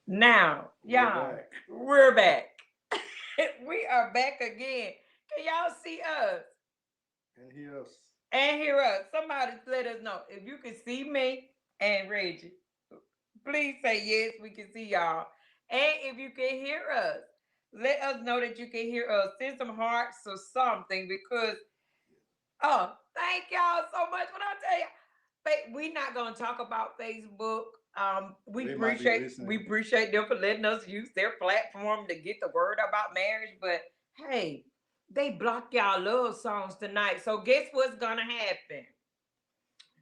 Now, We're y'all, back. we're back. We are back again. Can y'all see us And here's and hear us? Somebody let us know. If you can see me and Reggie, please say yes, we can see y'all. And if you can hear us, let us know that you can hear us. Send some hearts or something because, oh, thank y'all so much. When I tell you, we not gonna talk about Facebook. they might be We listening. appreciate them for letting us use their platform to get the word about marriage. But hey, they block y'all love songs tonight. So guess what's gonna happen?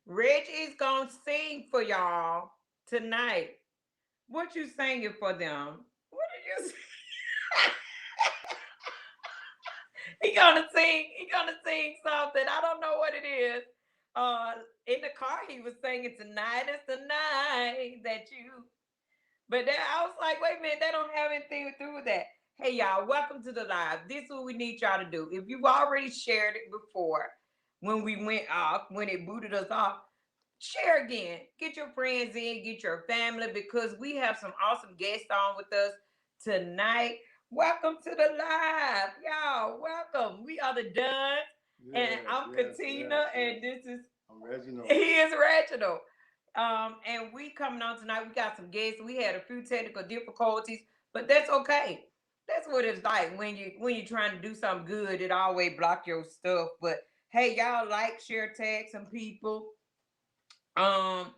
Reg is gonna sing for y'all tonight. What you singing for them? What did you? He gonna sing. He gonna sing something. I don't know what it is. Uh, in the car he was singing "Tonight is the night that you." But that, I was like, wait a minute, that don't have anything to do with that. Hey y'all, welcome to the live. This is what we need y'all to do. If you've already shared it before, when we went off, when it booted us off, share again. Get your friends in, get your family, because we have some awesome guests on with us tonight. Welcome to the live, y'all. Welcome. We are the Duns, and Yes, I'm yes, yes, Katina, yes. and this is I'm Reginald. he is Reginald. And we coming on tonight. We got some guests. We had a few technical difficulties, but that's okay. That's what it's like when you're trying to do something good. It always block your stuff. But hey, y'all like, share, tag some people. Um,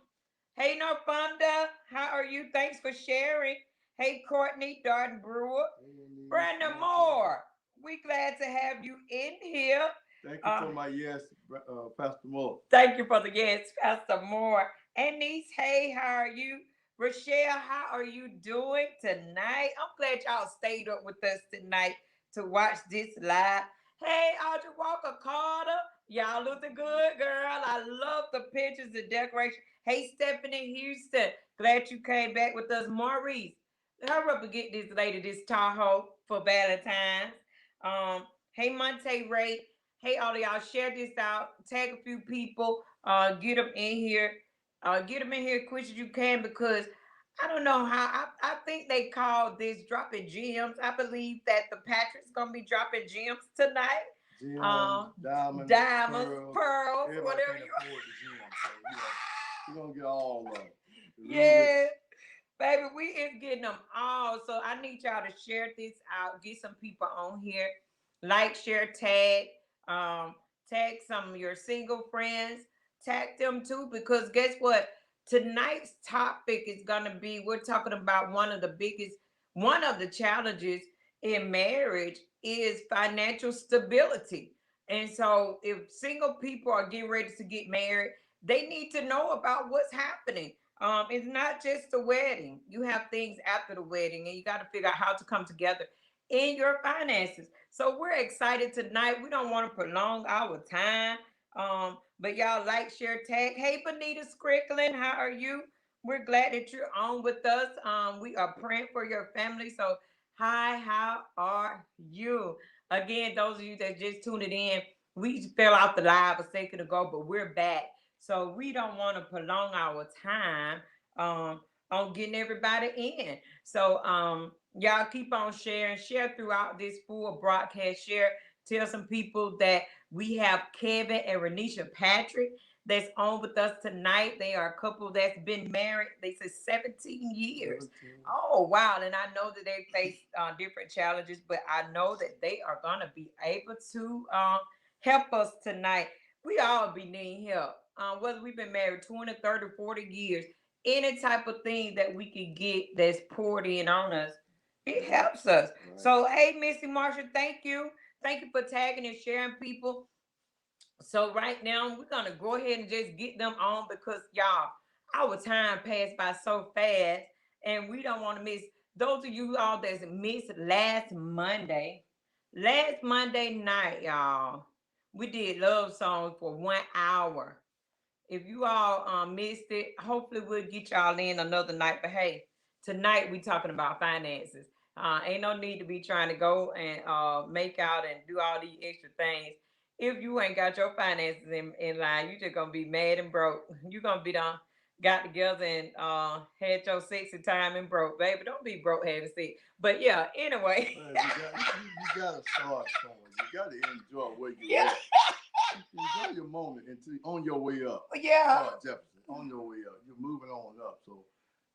hey Norfunda, how are you? Thanks for sharing. Hey Courtney Darden Brewer, Hey, Denise, Brandon Martin. Moore. We glad to have you in here. Thank you Uh, for my yes, Pastor Moore. Thank you for the yes, Pastor Moore. And niece, hey, how are you? Rochelle, how are you doing tonight? I'm glad y'all stayed up with us tonight to watch this live. Hey, Audrey Walker Carter, y'all looking good, girl. I love the pictures, the decoration. Hey, Stephanie Houston, glad you came back with us. Maurice, hurry up and get this lady this Tahoe for Valentine's. Hey, Monte Ray, hey, all of y'all, share this out. Tag a few people. Get them in here. Get them in here as quick as you can because I don't know how. I think they called this dropping gems. I believe that the Patrick's gonna be dropping gems tonight. Gems, Um, diamonds, Diamonds, pearls. pearls, Everybody whatever can't you. afford the gems, so we're gonna get all of them. The rubies. Yeah, baby, we is getting them all. So I need y'all to share this out. Get some people on here. Like, share, tag. Tag some of your single friends. Tag them too, because guess what? Tonight's topic is gonna be. We're talking about one of the challenges in marriage is financial stability. And so, if single people are getting ready to get married, they need to know about what's happening. It's not just the wedding. You have things after the wedding, and you got to figure out how to come together in your finances. So we're excited tonight. We don't want to prolong our time. But y'all like, share, tag. Hey, Benita Scrickland, how are you? We're glad that you're on with us. We are praying for your family. So, hi, how are you? Again, those of you that just tuned it in, we fell out the live a second ago, but we're back. So we don't want to prolong our time on getting everybody in. So y'all keep on sharing, share throughout this full broadcast, share, tell some people that we have Kevin and Renisha Patrick that's on with us tonight. They are a couple that's been married, they said 17 years. 17. Oh, wow. And I know that they face different challenges, but I know that they are going to be able to help us tonight. We all be needing help. Whether we've been married 20, 30, 40 years, any type of thing that we can get that's poured in on us, it helps us. Right. So, hey, Missy Marshall, thank you. Thank you for tagging and sharing people. So, right now, we're going to go ahead and just get them on because, y'all, our time passed by so fast and we don't want to miss those of you all that's missed last Monday night, y'all. We did love songs for 1 hour. If you all missed it, hopefully we'll get y'all in another night. But hey, tonight we talking about finances. Ain't no need to be trying to go and make out and do all these extra things. If you ain't got your finances in line, you just gonna be mad and broke. You gonna be done. got together and had your sexy time and broke, baby. Don't be broke having sex. But yeah, anyway. Man, you gotta start somewhere. You gotta enjoy where you Yeah. at. Enjoy your moment until on your way up. Yeah. Jefferson, on your way up. You're moving on up. So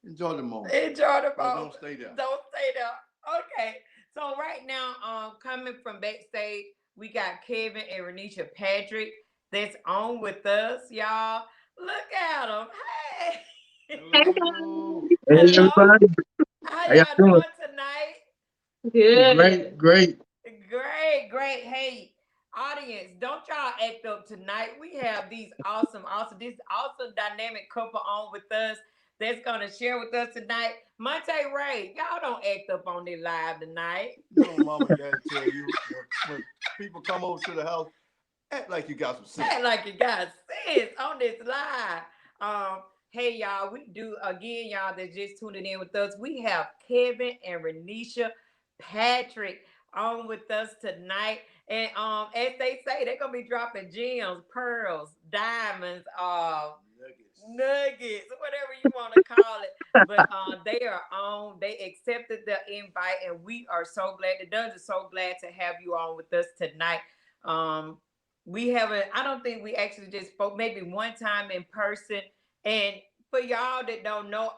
enjoy the moment. Enjoy the But moment. don't stay there. Don't stay there. Okay. So right now, coming from backstage, we got Kevin and Renisha Patrick that's on with us, y'all. Look at them. Hey. Hello. Hey Hello. everybody, How how y'all y'all doing? doing tonight? Good. Great. Great, great. Hey, audience, don't y'all act up tonight. We have these this awesome dynamic couple on with us that's gonna share with us tonight. Monte Ray, y'all don't act up on this live tonight. You know, mama and daddy tell you when people come over to the house, act like you got some sense. Act like you got sense on this live. Hey y'all, we do again, y'all that's just tuning in with us. We have Kevin and Renisha Patrick on with us tonight. And as they say, they're gonna be dropping gems, pearls, diamonds, nuggets, whatever you want to call it. But they are on. They accepted the invite, and we are so glad. The Duns are so glad to have you on with us tonight. We haven't. I don't think we actually just spoke maybe one time in person. And for y'all that don't know,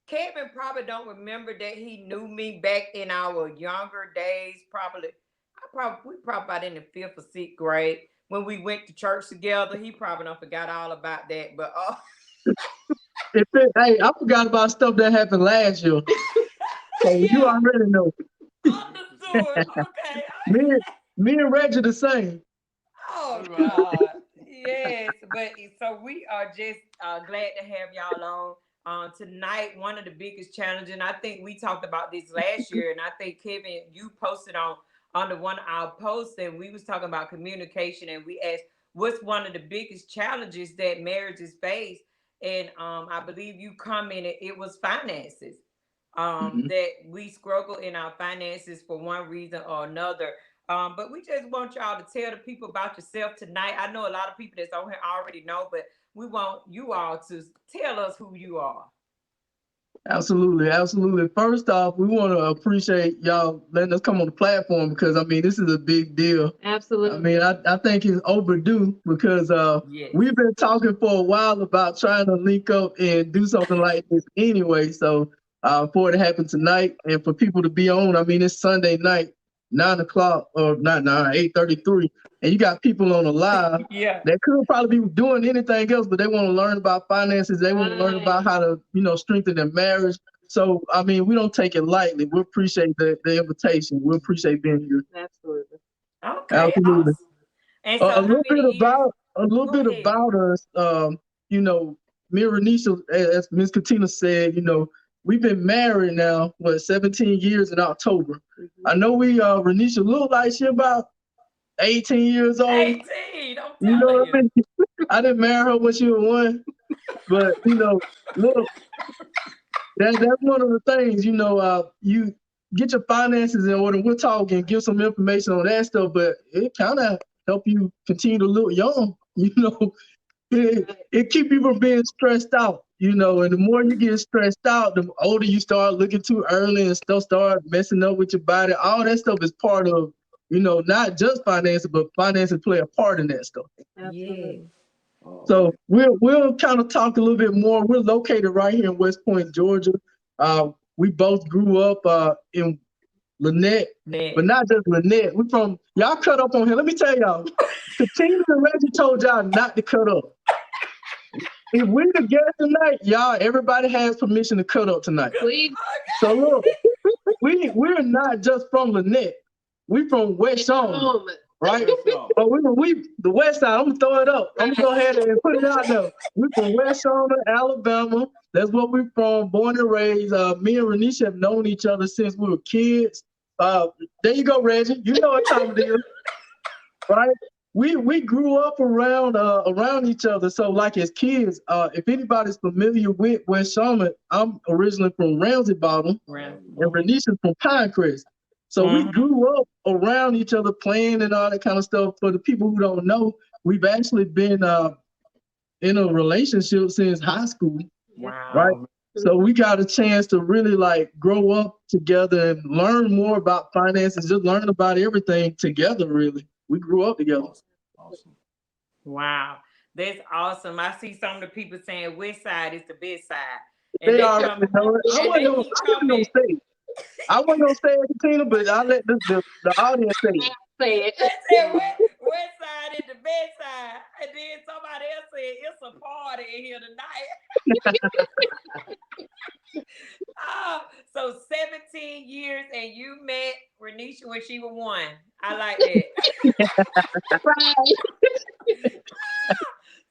Kevin probably don't remember that he knew me back in our younger days. We probably about in the 5th or 6th grade when we went to church together. He probably don't forgot all about that. But Hey, I forgot about stuff that happened last year. So you yeah, already know. understood. Okay. Me and Reggie the same. Oh God. Yes, but so we are just glad to have y'all on. Tonight, one of the biggest challenges, and I think we talked about this last year, and I think Kevin, you posted on the one of our posts, and we was talking about communication, and we asked what's one of the biggest challenges that marriages face, and I believe you commented it was finances. Mhm. That we struggle in our finances for one reason or another. But we just want y'all to tell the people about yourself tonight. I know a lot of people that's on here already know, but we want you all to tell us who you are. Absolutely. First off, we want to appreciate y'all letting us come on the platform because I mean this is a big deal. Absolutely. I mean, I think it's overdue because Yes. we've been talking for a while about trying to link up and do something like this anyway. So for it to happen tonight and for people to be on, I mean, it's Sunday night, 9 o'clock or not 8:33, and you got people on the live Yeah. that could probably be doing anything else, but they want to learn about finances. They want to learn about how to, strengthen their marriage. So, I mean, we don't take it lightly. We appreciate the invitation. We appreciate being here. Absolutely. Okay. Absolutely. Awesome. And so, how many years? A little Go bit ahead. about us. You know, me and Renisha, as Miss Katina said, we've been married now, 17 years in October. I know Renisha look like she about 18 years old. 18. I'm You know telling what I you. mean? I didn't marry her when she was 1, but look, that's one of the things. You get your finances in order. We'll talk and give some information on that stuff, but it kind of help you continue to look young. It keep you from being stressed out. And the more you get stressed out, the older you start looking too early and stuff start messing up with your body. All that stuff is part of, not just finances, but finances play a part in that stuff. Absolutely. So we'll kind of talk a little bit more. We're located right here in West Point, Georgia. We both grew up in Lynette, but not just Lynette. We from y'all cut up on here. Let me tell y'all, Katina and Reggie told y'all not to cut up. If we together tonight, y'all, everybody has permission to cut up tonight. Please. So look, we're not just from Lynette. We from West Shawnee, right? But we the West Side. I'm gonna throw it up. I'm gonna go ahead and put it out there. We from West Shawnee, Alabama. That's where we from, born and raised. Me and Renisha have known each other since we were kids. There you go, Reggie. You know what time it is, right? We grew up around each other. So like as kids, if anybody's familiar with West Shawnee, I'm originally from Ramsey Bottom, and Renisha's from Pinecrest. So we grew up around each other playing and all that kind of stuff. For the people who don't know, we've actually been in a relationship since high school. Wow. Right. So we got a chance to really like grow up together and learn more about finances, just learn about everything together, really. We grew up together. Awesome. Wow. That's awesome. I see some of the people saying which side is the best side. They already know it. I wasn't gonna say it. I wasn't gonna say it, Katina, but I let the audience say it. Say it. They said which side is the best side. And then somebody else said it's a party in here tonight. So 17 years and you met Renisha when she was 1. I like that. Right.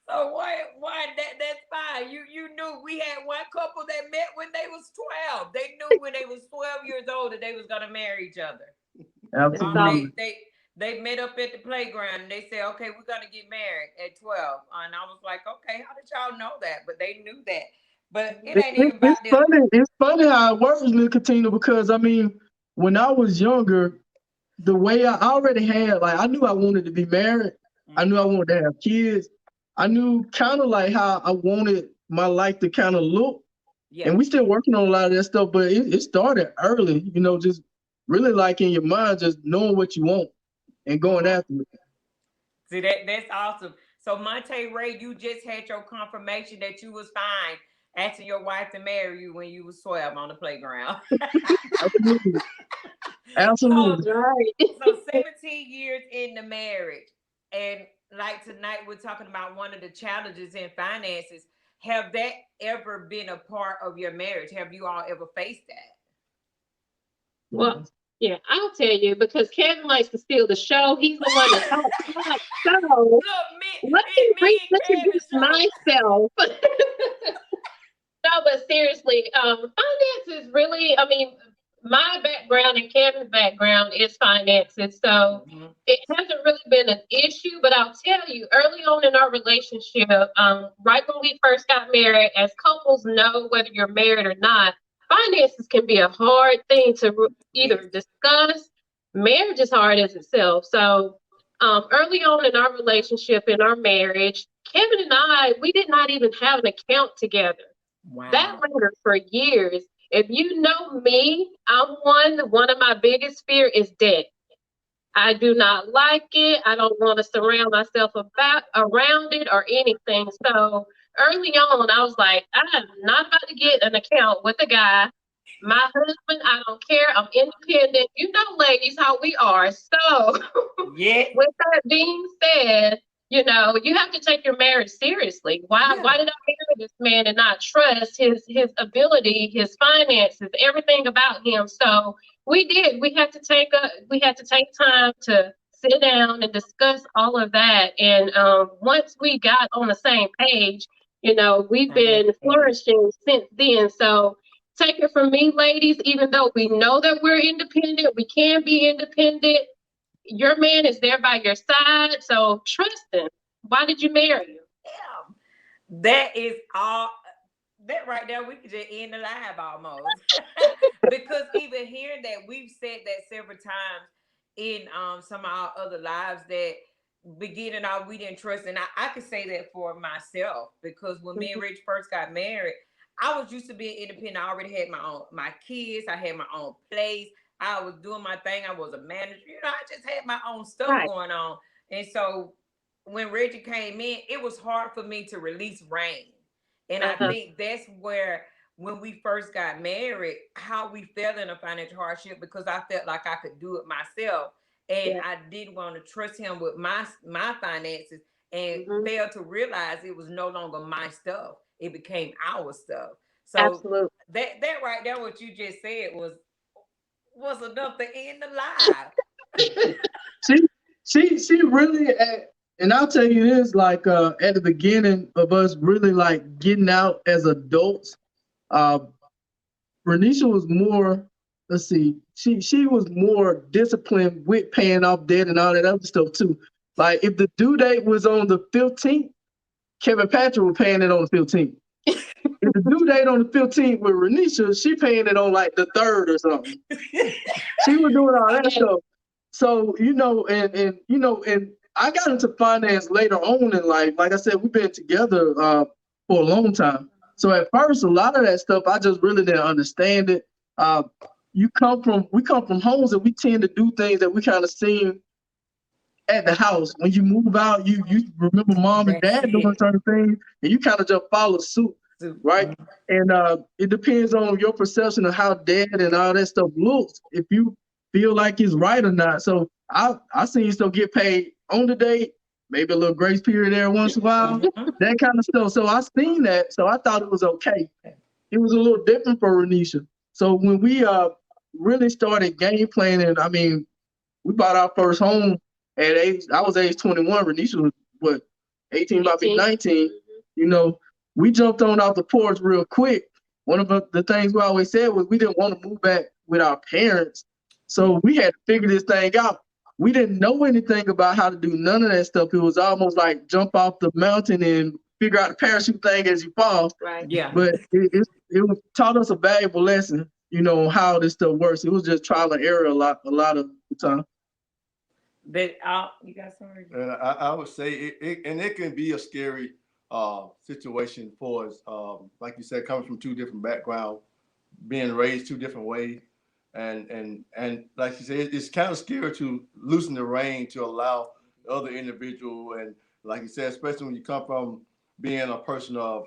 So why that's fine. You knew we had one couple that met when they was 12. They knew when they was 12 years old that they was gonna marry each other. Absolutely. They met up at the playground and they said, okay, we're gonna get married at 12. And I was like, okay, how did y'all know that? But they knew that. But it ain't even about them. It's funny how it works, Miss Katina, because I mean, when I was younger, the way I already had, like, I knew I wanted to be married. I knew I wanted to have kids. I knew kind of like how I wanted my life to kind of look. Yeah. And we still working on a lot of that stuff, but it started early, just really like in your mind, just knowing what you want and going after it. See, that's awesome. So Monte Ray, you just had your confirmation that you was fine asking your wife to marry you when you was 12 on the playground. Absolutely. Absolutely. So 17 years in the marriage, and like tonight we're talking about one of the challenges in finances. Have that ever been a part of your marriage? Have you all ever faced that? Well, yeah, I'll tell you, because Kevin likes to steal the show. He's the one that talks. So let me reintroduce myself. No, but seriously, finances really, I mean, my background and Kevin's background is finances. So it hasn't really been an issue, but I'll tell you, early on in our relationship, right when we first got married, as couples know, whether you're married or not, finances can be a hard thing to either discuss. Marriage is hard as itself. So early on in our relationship, in our marriage, Kevin and I, we did not even have an account together. Wow. That lingered for years. If you know me, I'm one of my biggest fear is debt. I do not like it. I don't want to surround myself around it or anything. So early on, I was like, I'm not about to get an account with a guy. My husband, I don't care. I'm independent. You know, ladies, how we are. So yeah. With that being said, you have to take your marriage seriously. Why did I marry this man and not trust his ability, his finances, everything about him? So we did. We had to take time to sit down and discuss all of that. And once we got on the same page, we've been flourishing since then. So take it from me, ladies, even though we know that we're independent, we can be independent. Your man is there by your side, so trust him. Why did you marry him? Yeah. That is all. That right there, we could just end the live almost. Because even hearing that, we've said that several times in some of our other lives that beginning out, we didn't trust. And I could say that for myself, because when me and Rich first got married, I was used to being independent. I already had my kids. I had my own place. I was doing my thing. I was a manager. I just had my own stuff going on. And so when Reggie came in, it was hard for me to release reign. And I think that's where, when we first got married, how we fell in a financial hardship, because I felt like I could do it myself. And I didn't want to trust him with my finances, and failed to realize it was no longer my stuff. It became our stuff. So absolutely. That right there, what you just said was enough to end the live. she really, and I'll tell you this, like at the beginning of us really like getting out as adults, Renisha was more, she was more disciplined with paying off debt and all that other stuff too. Like if the due date was on the 15th, Kevin Patrick was paying it on the 15th. If the due date on the 15th with Renisha, she paying it on like the 3rd or something. She was doing all that stuff. So, and I got into finance later on in life. Like I said, we've been together for a long time. So at first, a lot of that stuff, I just really didn't understand it. We come from homes that we tend to do things that we kind of seen at the house. When you move out, you remember mom and dad doing certain things, and you kind of just follow suit, right? And it depends on your perception of how dad and all that stuff looks, if you feel like it's right or not. So I seen stuff get paid on the date, maybe a little grace period there once in a while, that kind of stuff. So I seen that, so I thought it was okay. It was a little different for Renisha. So when we really started game planning, I mean, we bought our first home at I was age 21. Renisha was what, 18, about to be 19. You know, we jumped on out the porch real quick. One of the things we always said was we didn't want to move back with our parents. So we had to figure this thing out. We didn't know anything about how to do none of that stuff. It was almost like jump off the mountain and figure out the parachute thing as you fall. Right. Yeah. But it taught us a valuable lesson, you know, how this stuff works. It was just trial and error a lot of the time. But you got something? And I would say it can be a scary situation for us. Like you said, coming from two different backgrounds, being raised two different ways. And like you said, it's kind of scary to loosen the rein to allow the other individual. And like you said, especially when you come from being a person of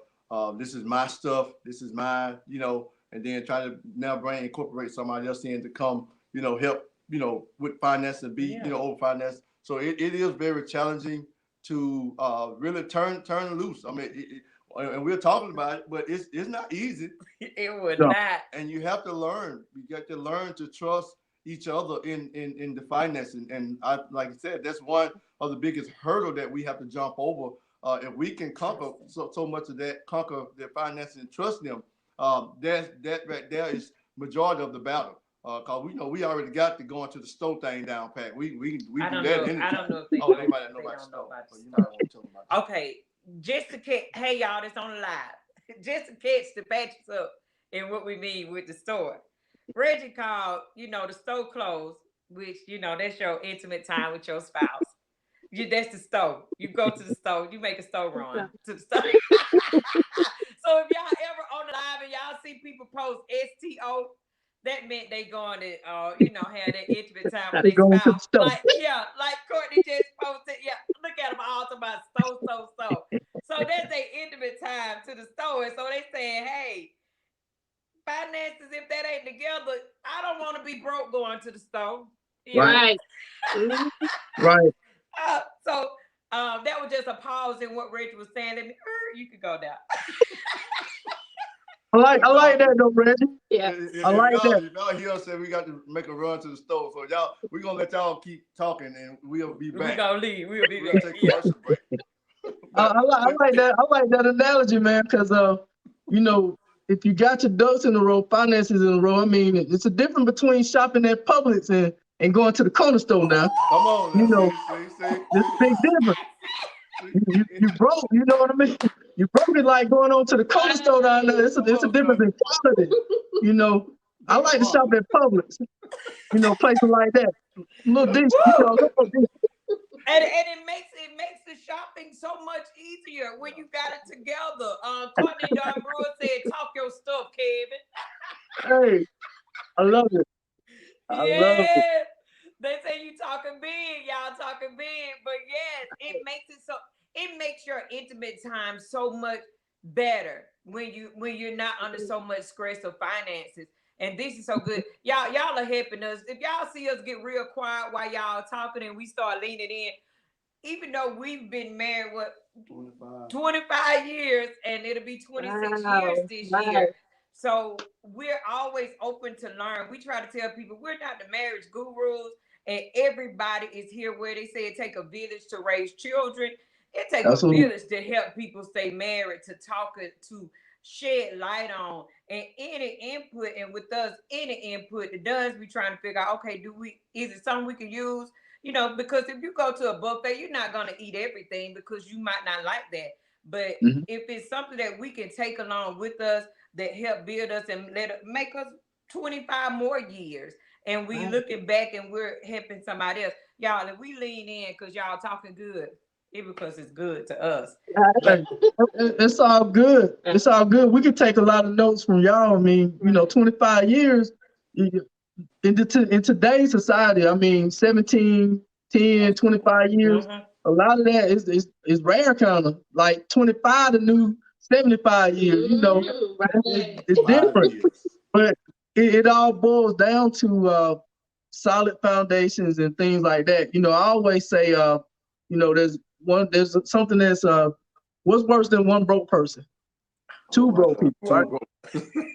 this is my stuff, this is mine, you know, and then try to now incorporate somebody else in to come, you know, help, you know, with finance and be, you know, over finance. So it is very challenging to really turn loose. I mean, and we're talking about it, but it's not easy. It would not. And you have to learn. You got to learn to trust each other in the financing. And I, like I said, that's one of the biggest hurdle that we have to jump over. If we can conquer so much of that, conquer their financing and trust them, that right there is majority of the battle. Cause we know we already got the going to the store thing down pat. We do that. I don't know if they they might not know about the store. Okay, just to catch, hey y'all, that's on the live. Just to catch the patches up and what we mean with the store. Reggie called, you know, the store closed, which, you know, that's your intimate time with your spouse. That's the store. You go to the store, you make a store run to the store. So if y'all ever on the live and y'all see people post STO, that meant they going to, you know, have that intimate time with their spouse. Like Courtney just posted. Yeah, look at them all talking about store. So that's their intimate time to the store. And so they saying, hey, finances, if that ain't together, I don't want to be broke going to the store. Right. Right. So that was just a pause in what Rachel was saying. You could go down. I like that though, Reggie. Yeah. I like that. If y'all hear us say we got to make a run to the store, so we're gonna let y'all keep talking and we'll be back. We're gonna leave. We'll be back. Take a commercial break. I like that. I like that analogy, man, because you know, if you got your ducks in a row, finances in a row, I mean, it's a difference between shopping at Publix and going to the corner store now. Come on, you know, see. It's a big difference. You broke, you know what I mean? You broke it like going on to the corner store down there. It's a difference in quality. You know, I like to shop at Publix. You know, places like that. A little decent, you know, And it makes the shopping so much easier when you got it together. Courtney Don Brewer said, "Talk your stuff, Kevin." Hey, I love it. I love it. They say you talking big, y'all talking big, but yes, it makes your intimate time so much better when you're not under so much stress of finances. And this is so good. Y'all are helping us. If y'all see us get real quiet while y'all talking and we start leaning in, even though we've been married, 25 years, and it'll be 26 years this year. So we're always open to learn. We try to tell people we're not the marriage gurus, and everybody is here where they say it take a village to raise children. It takes a village to help people stay married, to talk, to shed light on, and any input. And with us, any input, the does we trying to figure out, okay, is it something we can use? You know, because if you go to a buffet, you're not going to eat everything because you might not like that. But if it's something that we can take along with us that help build us and make us 25 more years, and we looking back and we're helping somebody else, y'all, if we lean in because y'all talking good, It's because it's good to us. Hey, it's all good. It's all good. We can take a lot of notes from y'all. I mean, 25 years in today's society, I mean, 17, 10, 25 years, a lot of that is rare kind of. Like 25 the new 75 years, it's different. But it all boils down to solid foundations and things like that. I always say, there's something that's what's worse than one broke person? Two broke people, right?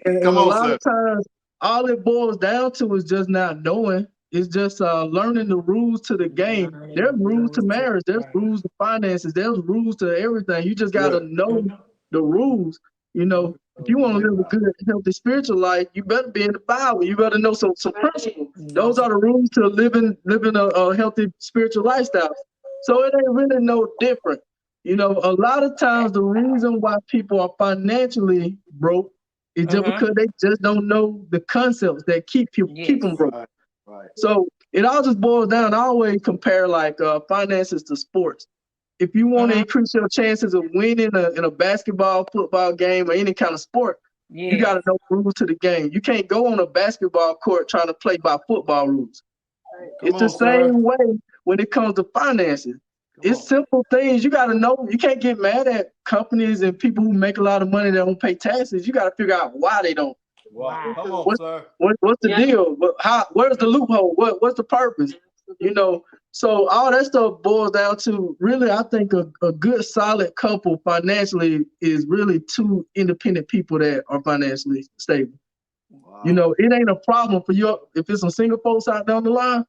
And a lot of times, all it boils down to is just not knowing. It's just learning the rules to the game. There's rules to marriage. There's rules to finances. There's rules to everything. You just got to know the rules. If you want to live a good, healthy spiritual life, you better be in the Bible. You better know some principles. Those are the rules to living a healthy spiritual lifestyle. So it ain't really no different. A lot of times the reason why people are financially broke is just because they just don't know the concepts that keep them broke. Right. So it all just boils down. I always compare like finances to sports. If you want to increase your chances of winning in a basketball, football game, or any kind of sport, you got to know rules to the game. You can't go on a basketball court trying to play by football rules. It's the same way when it comes to finances. It's simple things. You got to know. You can't get mad at companies and people who make a lot of money that don't pay taxes. You got to figure out why they don't. Wow. Come on, sir. What's the deal? Where's the loophole? What's the purpose? So all that stuff boils down to really, I think a good solid couple financially is really two independent people that are financially stable. Wow. It ain't a problem for you if it's some single folks out down the line.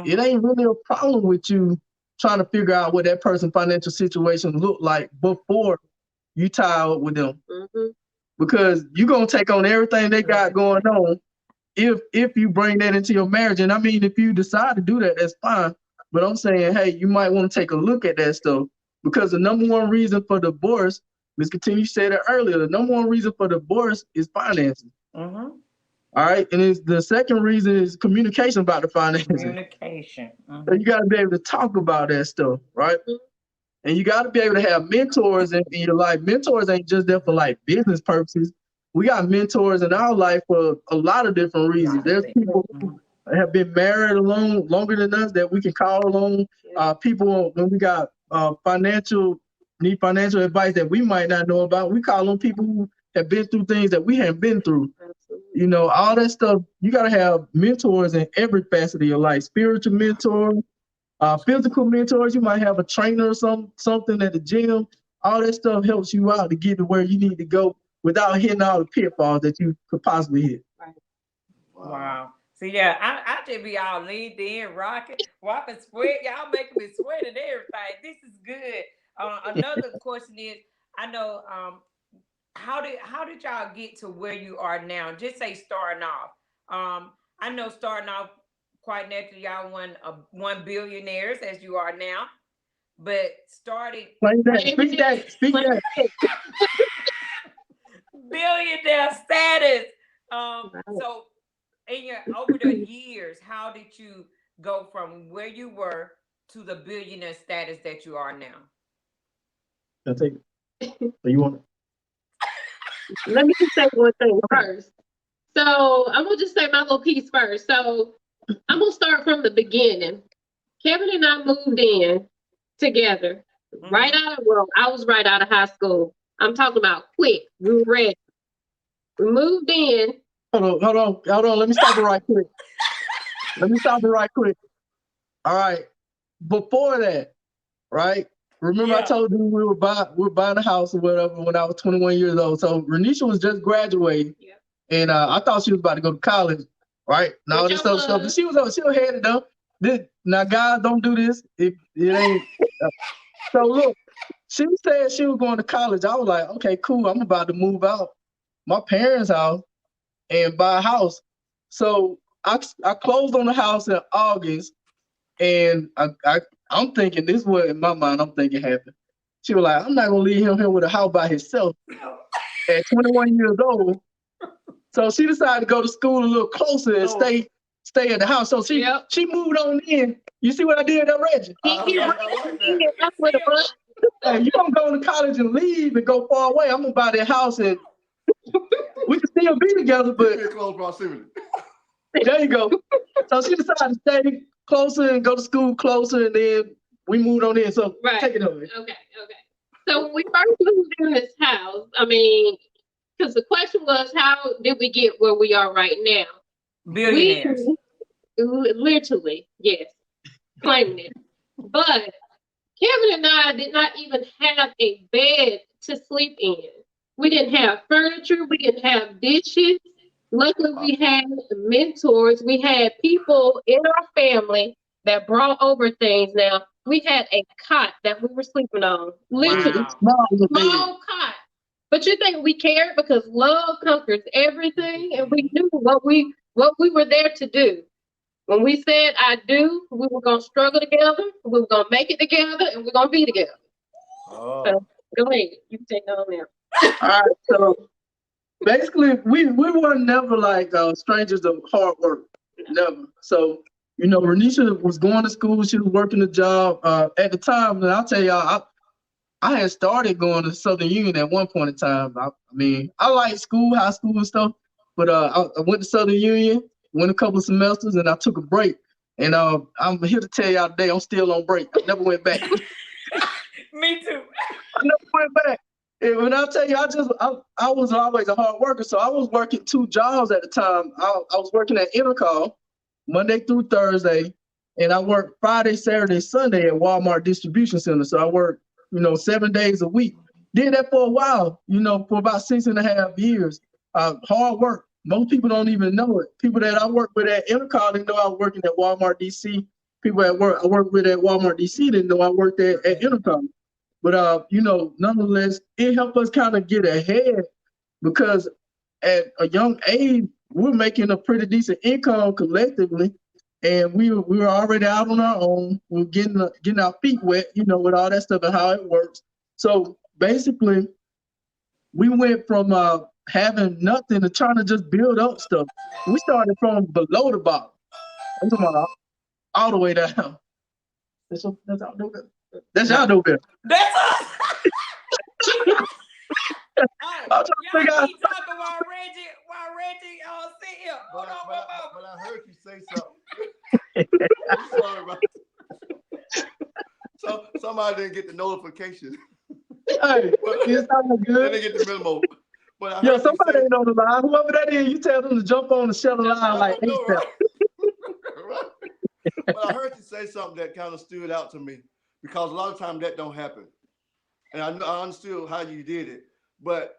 It ain't really a problem with you trying to figure out what that person's financial situation look like before you tie up with them. Because you're gonna take on everything they got going on if you bring that into your marriage. And I mean, if you decide to do that, that's fine. But I'm saying, hey, you might want to take a look at that stuff, because the number one reason for divorce, Ms. Continue said it earlier, the number one reason for divorce is finances. All right, and the second reason is communication about the finances. Communication. So you got to be able to talk about that stuff, right? And you got to be able to have mentors in your life. Mentors ain't just there for like business purposes. We got mentors in our life for a lot of different reasons. There's people who have been married alone longer than us that we can call along. People, when we got financial advice that we might not know about, we call on people who have been through things that we haven't been through. All that stuff, you got to have mentors in every facet of your life. Spiritual mentors, physical mentors. You might have a trainer or something at the gym. All that stuff helps you out to get to where you need to go without hitting all the pitfalls that you could possibly hit. Wow. See, yeah, I just be all leaned in, rocking, sweat. Y'all making me sweat and everything. This is good. Another question is, I know, how did y'all get to where you are now? Just say starting off. I know starting off quite naturally, y'all one billionaires as you are now, but starting speak that. Billionaire status. So over the years, how did you go from where you were to the billionaire status that you are now? I'll take it. So you want it? Let me just say one thing first. So I'm gonna just say my little piece first. So I'm gonna start from the beginning. Kevin and I moved in together right out of, I was right out of high school. I'm talking about quick. We were ready. We moved in. Hold on. Let me stop it right quick. All right. Before that, right? Remember I told you we were buying a house or whatever when I was 21 years old. So Renisha was just graduating, and I thought she was about to go to college, right? And all this other stuff. But she was headed up. Now, guys, don't do this. It ain't. So look, she said she was going to college. I was like, okay, cool. I'm about to move out my parents' house and buy a house. So I closed on the house in August, and I'm thinking this is what in my mind I'm thinking happened. She was like, I'm not gonna leave him here with a house by himself at 21 years old. So she decided to go to school a little closer and stay at the house. So she moved on in. You see what I did there, Reggie? He I like that. Hey, you don't go to college and leave and go far away. I'm gonna buy that house and we can still be together, but Be in close proximity. there you go. So she decided to stay closer and go to school closer, and then we moved on in. So take it over. Okay. So when we first moved in this house, I mean, because the question was, how did we get where we are right now? Billionaires. Literally, yes, claiming it. But Kevin and I did not even have a bed to sleep in. We didn't have furniture. We didn't have dishes. Luckily, we had mentors. We had people in our family that brought over things. Now, we had a cot that we were sleeping on. Literally, small cot. But you think we cared because love conquers everything, and we knew what we were there to do. When we said I do, we were gonna struggle together, we were gonna make it together, and we're gonna be together. Oh. So go ahead, you can take it on there. All right, so basically we were never like strangers of hard work. Never. So, you know, Renisha was going to school, she was working a job at the time, and I'll tell y'all, I had started going to Southern Union at one point in time. I mean, I like school, high school and stuff, but I went to Southern Union, went a couple of semesters, and I took a break. And I'm here to tell y'all today, I'm still on break. I never went back. Me too. I never went back. And when I tell you, I was always a hard worker. So I was working 2 jobs at the time. I was working at Intercall Monday through Thursday, and I worked Friday, Saturday, Sunday at Walmart Distribution Center. So I worked, 7 days a week. Did that for a while, for about 6.5 years. Hard work. Most people don't even know it. People that I work with at Intercall didn't know I was working at Walmart DC. People I work with at Walmart DC didn't know I worked at Intercall. But nonetheless, it helped us kind of get ahead because at a young age, we're making a pretty decent income collectively, and we were already out on our own. We're getting our feet wet, with all that stuff and how it works. So basically, we went from having nothing to trying to just build up stuff. We started from below the bottom. I'm talking about all the way down. That's y'all do that. That's y'all do that. That's us. I'm trying to figure out. Keep talking while Reggie sit here. But I heard you say something. I'm sorry about that. So somebody didn't get the notification. Hey, it's not good. They didn't get the memo. But I heard somebody ain't on the line. Whoever that is, you tell them to jump on the shuttle line like ASAP. Right? But I heard you say something that kind of stood out to me because a lot of times that don't happen. And I understood how you did it. But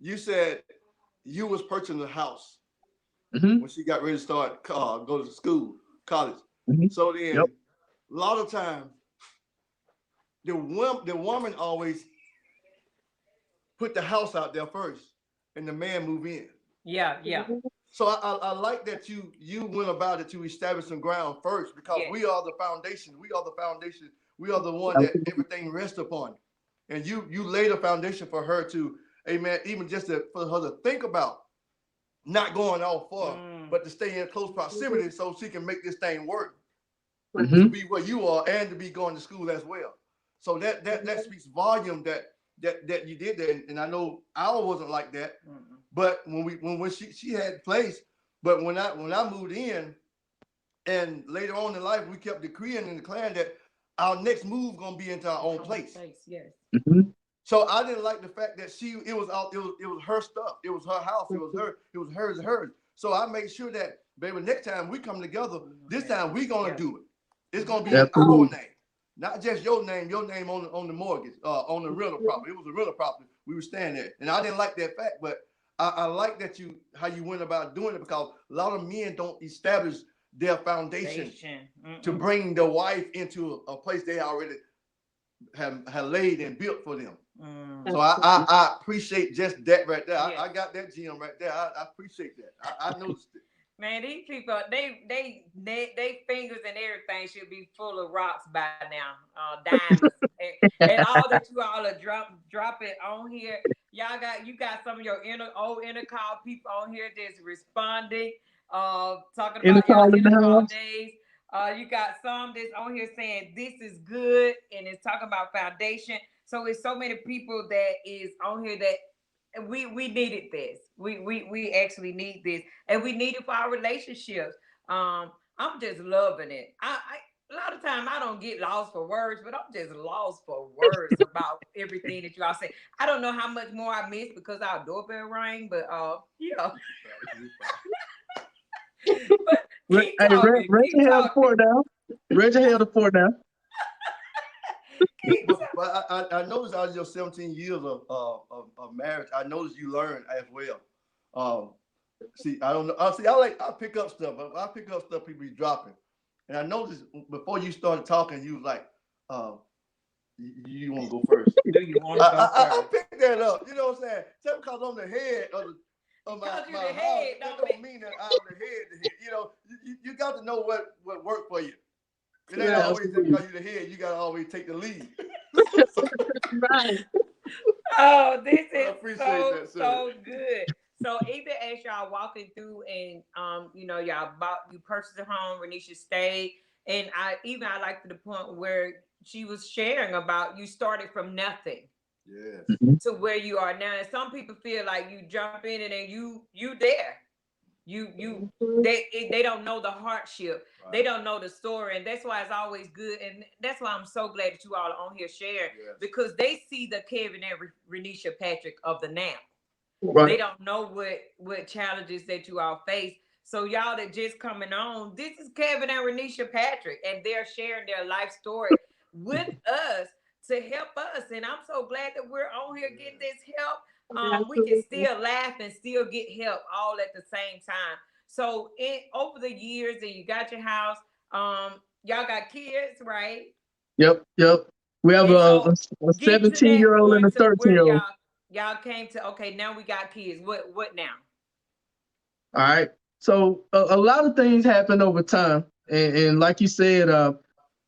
you said you was purchasing a house when she got ready to start go to school, college. So then a lot of times the woman always put the house out there first and the man move in. Yeah. So I like that you went about it to establish some ground first because we are the foundation. We are the foundation. We are the one that everything rests upon. And you laid a foundation for her to, amen, even just for her to think about not going off far, but to stay in close proximity so she can make this thing work. To be where you are and to be going to school as well. So that speaks volume that you did that. And I know I wasn't like that. But when she had place, but when I moved in, and later on in life we kept decreeing and declaring that our next move gonna be into our own place. Yes. So I didn't like the fact that it was her stuff, it was her house, it was hers. So I made sure that, baby, next time we come together, this time we gonna do it. It's gonna be in our name, not just your name on the mortgage, on the rental property. It was a rental property. We were staying there, and I didn't like that fact, but I like that how you went about doing it because a lot of men don't establish their foundation to bring the wife into a place they already have laid and built for them. So I appreciate just that right there. I got that gem right there. I appreciate that. I noticed it. Man, these people, they fingers and everything should be full of rocks by now, diamonds, and all that you all are drop it on here. You got some of your old Intercall people on here that's responding. talking In the about y'all call in the intercall house. days. You got some that's on here saying this is good, and it's talking about foundation. So it's so many people that is on here that we needed this. We actually need this, and we need it for our relationships. I'm just loving it. A lot of time I don't get lost for words, but I'm just lost for words about everything that y'all say. I don't know how much more I missed because our doorbell rang, but yeah. But keep Hey, talking. Reggie Keep held the talking. fort down. Reggie held the fort down. Keep talking. But I noticed out of your 17 years of marriage, I noticed you learned as well. See, I don't know. I pick up stuff. I pick up stuff people be dropping, and I noticed before you started talking, you was like, "You want to go first?" Do you want to go I picked that up. You know what I'm saying? Just because I'm the head of my Because you the house, head, that don't don't mean that I'm the head. You know, you got to know what worked for you. It ain't Yeah, always absolutely. because you're the head. You got to always take the lead. Right. Oh, this I is appreciate so that, sir. so good. So even as y'all walking through and you purchased a home, Renisha stayed, and I like to the point where she was sharing about you started from nothing Yes. to where you are now. And some people feel like you jump in and then you there. They don't know the hardship. Right. They don't know the story, and that's why it's always good. And that's why I'm so glad that you all are on here sharing, because they see the Kevin and Renisha Patrick of the now. Right. They don't know what challenges that you all face. So y'all that just coming on, this is Kevin and Renisha Patrick, and they're sharing their life story with us to help us. And I'm so glad that we're on here getting this help. We can still laugh and still get help all at the same time. So over the years, and you got your house, y'all got kids, right? Yep. We have And a so get to that 17-year-old and a point to where 13-year-old. y'all came to, okay, now we got kids. What now? All right. So a lot of things happen over time, and like you said,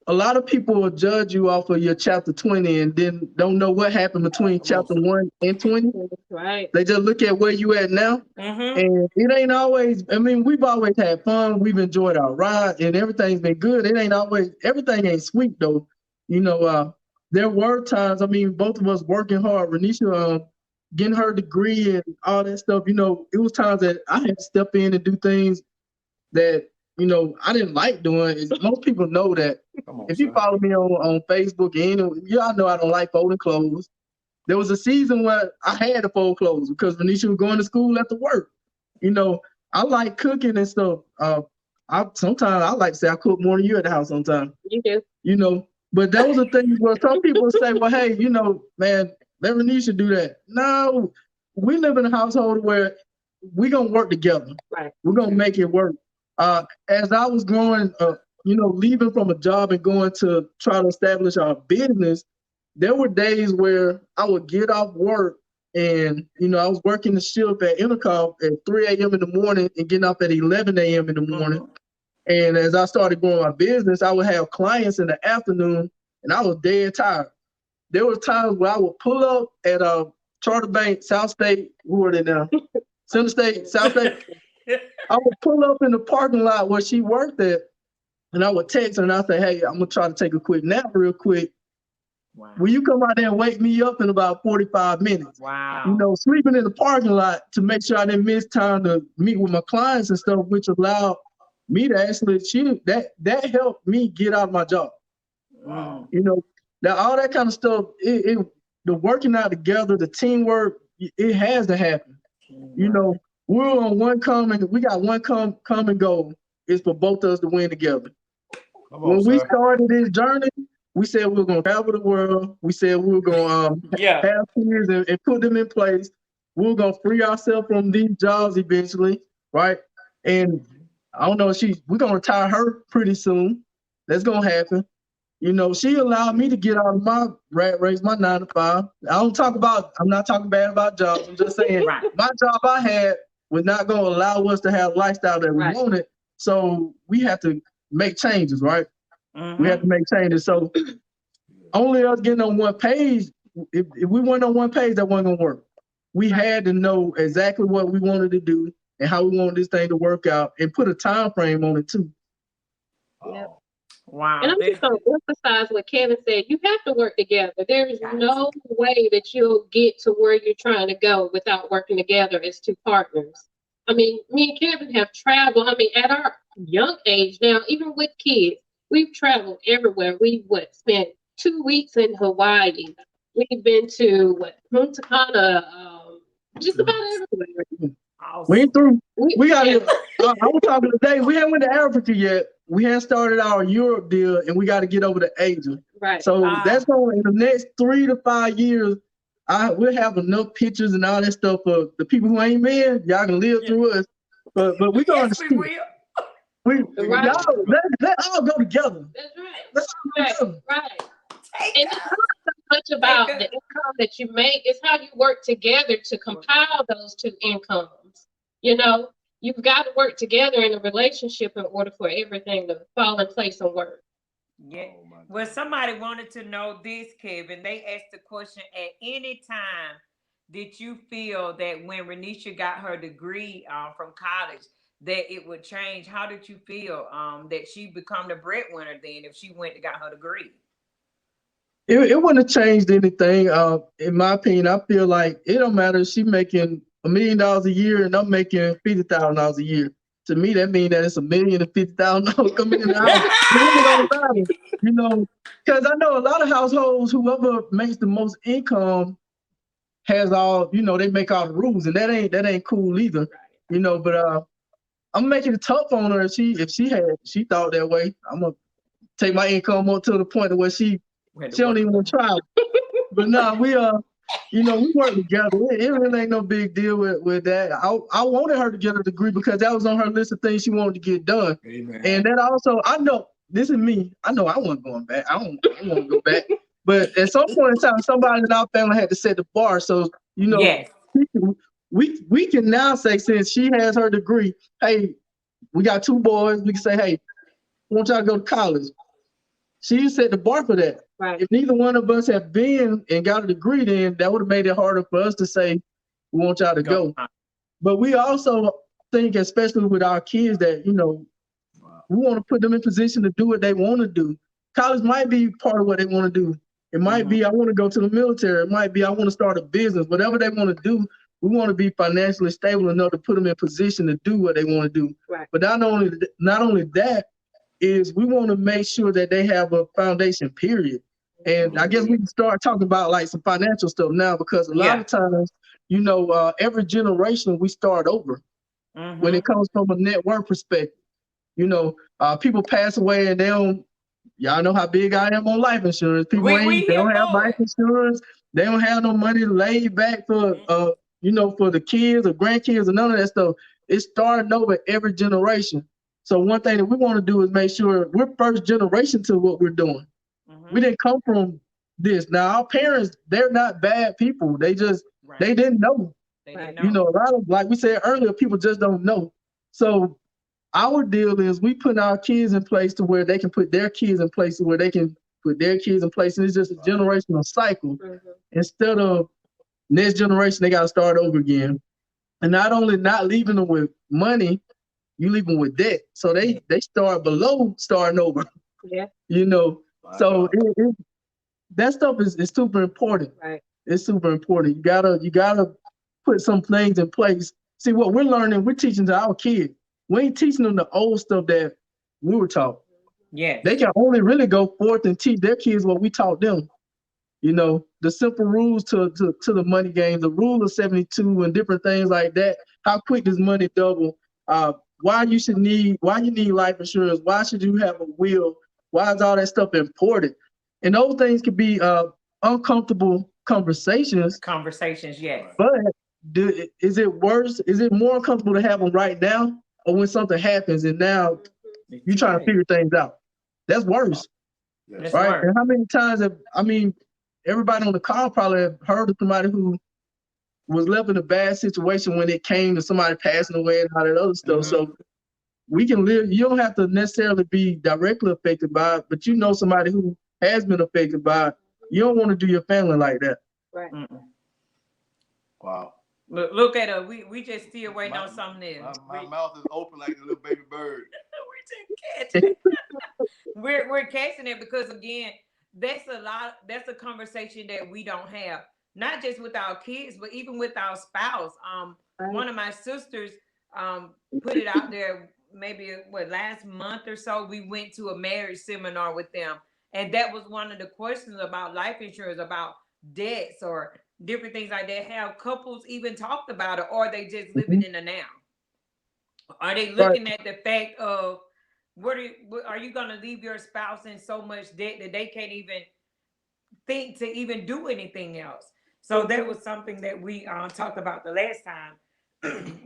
a lot of people will judge you off of your chapter 20 and then don't know what happened between chapter 1 and 20. Right. They just look at where you at now. Mm-hmm. And it ain't always, I mean, we've always had fun. We've enjoyed our ride and everything's been good. It ain't always, everything ain't sweet though. You know, there were times, I mean, both of us working hard. Renisha getting her degree and all that stuff, you know, it was times that I had to step in and do things that, you know, I didn't like doing. Most people know that. If you follow me on Facebook, and y'all know I don't like folding clothes. There was a season where I had to fold clothes because Renisha was going to school after work. You know, I like cooking and stuff. Sometimes I like to say I cook more than you at the house sometimes. You do. You know, but that was the thing where some people say, well, hey, you know, man, let Renisha do that. No, we live in a household where we're going to work together. Right. We're going to make it work. As I was growing, you know, leaving from a job and going to try to establish our business, there were days where I would get off work and, you know, I was working the shift at Intercom at 3 a.m. in the morning and getting off at 11 a.m. in the morning. Mm-hmm. And as I started growing my business, I would have clients in the afternoon and I was dead tired. There were times where I would pull up at Charter Bank, South State, who are they now? Center State, South State. I would pull up in the parking lot where she worked at, and I would text her and I'd say, hey, I'm gonna try to take a quick nap real quick. Wow. Will you come out there and wake me up in about 45 minutes? Wow. You know, sleeping in the parking lot to make sure I didn't miss time to meet with my clients and stuff, which allowed me to actually achieve that helped me get out of my job. Wow. You know, that all that kind of stuff, the working out together, the teamwork, it has to happen. Wow. You know, we're on we got one common goal, is for both of us to win together. When we started this journey, we said we were going to travel the world. We said we were going to have kids and put them in place. We were going to free ourselves from these jobs eventually, right? And I don't know, we're going to retire her pretty soon. That's going to happen. You know, she allowed me to get out of my rat race, my 9 to 5. I'm not talking bad about jobs. I'm just saying my job I had was not going to allow us to have a lifestyle that we wanted. So we had to make changes, right? Mm-hmm. We had to make changes. So only us getting on one page, if we weren't on one page, that wasn't going to work. We had to know exactly what we wanted to do. and how we want this thing to work out, and put a time frame on it too. Yep. Wow. And I'm just going to emphasize what Kevin said. You have to work together. There is no way that you'll get to where you're trying to go without working together as two partners. I mean, me and Kevin have traveled. I mean, at our young age now, even with kids, we've traveled everywhere. We spent 2 weeks in Hawaii. We've been to Punta Cana, just about everywhere. We ain't through. We got. I was talking today. We haven't went to Africa yet. We haven't started our Europe deal, and we got to get over to Asia. Right. So that's going in the next 3 to 5 years. We'll have enough pictures and all that stuff for the people who ain't been. Y'all can live through us. But we're going to let's all go together. That's right. Let's all go together. Right. And it's not so much about the income that you make, it's how you work together to compile those two incomes. You know, you've got to work together in a relationship in order for everything to fall in place and work. Yeah. Well, somebody wanted to know this, Kevin. They asked the question, at any time did you feel that when Renisha got her degree from college, that it would change? How did you feel that she become the breadwinner then if she went and got her degree? It wouldn't have changed anything. In my opinion, I feel like it don't matter if she's making $1 million a year and I'm making $50,000 a year. To me, that means that it's $1,050,000 coming in the house. You know, because I know a lot of households, whoever makes the most income has all, you know, they make all the rules, and that ain't cool either. You know, but I'm making it tough on her if she thought that way. I'm gonna take my income up to the point where she don't even want to try. But no, we you know, we work together. It really ain't no big deal with that. I wanted her to get a degree because that was on her list of things she wanted to get done. Amen. And then also, I know, this is me. I know I wasn't going back. I don't want to go back. But at some point in time, somebody in our family had to set the bar. So, you know, yes. we can now say, since she has her degree, hey, we got 2 boys. We can say, hey, I want y'all to go to college. She set the bar for that. Right. If neither one of us have been and got a degree, then that would have made it harder for us to say, we want y'all to go. But we also think, especially with our kids, that, you know, we want to put them in position to do what they want to do. College might be part of what they want to do. It might be, I want to go to the military. It might be, I want to start a business. Whatever they want to do, we want to be financially stable enough to put them in position to do what they want to do. Right. But not only that, is we want to make sure that they have a foundation, period. And I guess we can start talking about like some financial stuff now, because a lot of times, you know, every generation we start over when it comes from a net worth perspective. You know, people pass away and they don't, y'all know how big I am on life insurance. People they don't have life insurance. They don't have no money laid back for, you know, for the kids or grandkids or none of that stuff. It's starting over every generation. So one thing that we want to do is make sure we're first generation to what we're doing. We didn't come from this. Now, our parents, they're not bad people. They just, they didn't know. You know, a lot of, like we said earlier, people just don't know. So our deal is we put our kids in place to where they can put their kids in place to where they can put their kids in place. And it's just a generational cycle. Instead of next generation, they got to start over again. And not only not leaving them with money, you leave them with debt. So they start below starting over. Yeah. You know, so that stuff is super important. Right. It's super important. You gotta put some things in place. See, what we're learning, we're teaching to our kids. We ain't teaching them the old stuff that we were taught. Yeah. They can only really go forth and teach their kids what we taught them. You know, the simple rules to the money game, the rule of 72 and different things like that. How quick does money double? Why you need life insurance? Why should you have a will? Why is all that stuff important? And those things could be uncomfortable conversations. Conversations, yes. But is it worse? Is it more uncomfortable to have them right now, or when something happens and now you're trying to figure things out? That's worse. Yes. Right? Worse. And how many times everybody on the call probably have heard of somebody who was left in a bad situation when it came to somebody passing away and all that other stuff. So we can live, you don't have to necessarily be directly affected by it, but you know somebody who has been affected by it. You don't want to do your family like that. Right. Wow. Look at her. We just still waiting on something else. My mouth is open like a little baby bird. We're just catching. We're catching it because again, that's a conversation that we don't have, not just with our kids, but even with our spouse. One of my sisters put it out there maybe last month or so. We went to a marriage seminar with them, and that was one of the questions about life insurance, about debts or different things like that. Have couples even talked about it, or are they just living in the now? Are they looking at the fact of are you going to leave your spouse in so much debt that they can't even think to even do anything else? So that was something that we talked about the last time.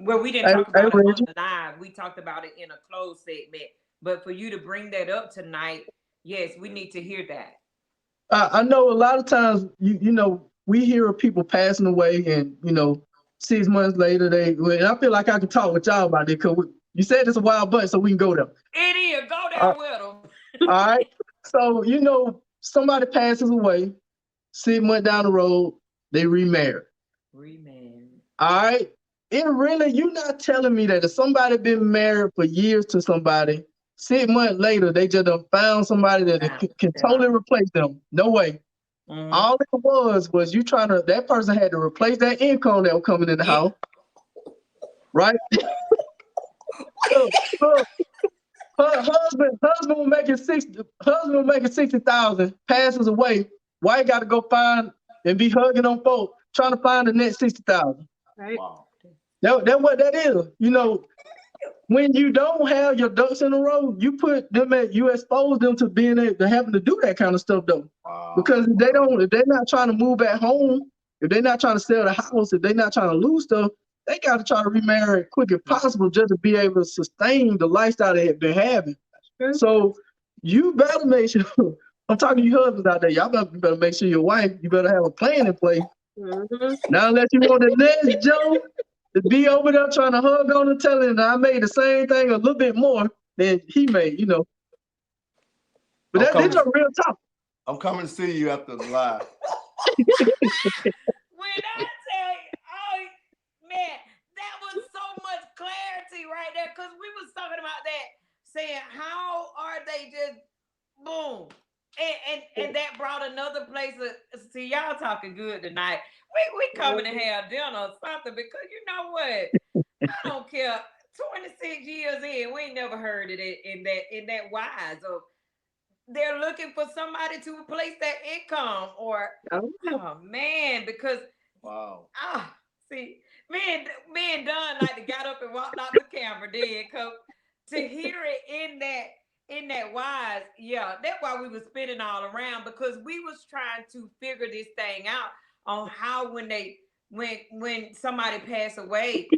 Well, we didn't talk about it on the live. We talked about it in a closed segment. But for you to bring that up tonight, yes, we need to hear that. I know a lot of times, you know, we hear of people passing away and, you know, 6 months later, and I feel like I can talk with y'all about it because you said it's a wild bunch, so we can go there. It is. Go there with them. All right. So, you know, somebody passes away, 6 months down the road, they remarry. All right. It really, you're not telling me that if somebody been married for years to somebody, 6 months later, they just found somebody that can totally replace them. No way. All it was you trying to, that person had to replace that income that was coming in the house. Right? Husband was making 60,000, passes away. Wife got to go find and be hugging on folks, trying to find the next 60,000. Right. Wow. That's what that is. You know, when you don't have your ducks in a row, you expose them to having to do that kind of stuff though. Wow. Because if they're not trying to move back home, if they're not trying to sell the house, if they're not trying to lose stuff, they got to try to remarry quick as possible just to be able to sustain the lifestyle they have been having. So you better make sure, I'm talking to you husbands out there, y'all better make sure your wife, you better have a plan in place. Now unless you want the next Joe to be over there trying to hug on and telling that I made the same thing a little bit more than he made, you know. But that's a real talk. I'm coming to see you after the live. When I tell you, oh man, that was so much clarity right there, because we was talking about that, saying how are they just boom, and that brought another place of, see, y'all talking good tonight. We coming to have dinner or something, because you know what, I don't care. 26 years in, we ain't never heard it in that wise of they're looking for somebody to replace that income, or oh man, because see, me and Don like to got up and walked out the camera then, cause to hear it in that wise, yeah, that's why we was spinning all around, because we was trying to figure this thing out on how when somebody passed away,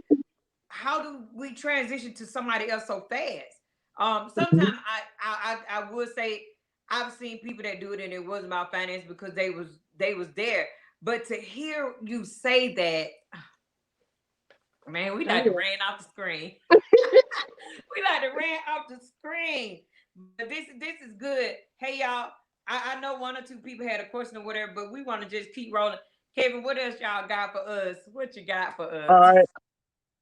how do we transition to somebody else so fast? Sometimes I would say I've seen people that do it and it wasn't about finance because they was there. But to hear you say that, man, we like to ran off the screen. We like to ran off the screen. But this is good. Hey y'all, I know one or two people had a question or whatever, but we want to just keep rolling. Kevin, what else y'all got for us? What you got for us? All right.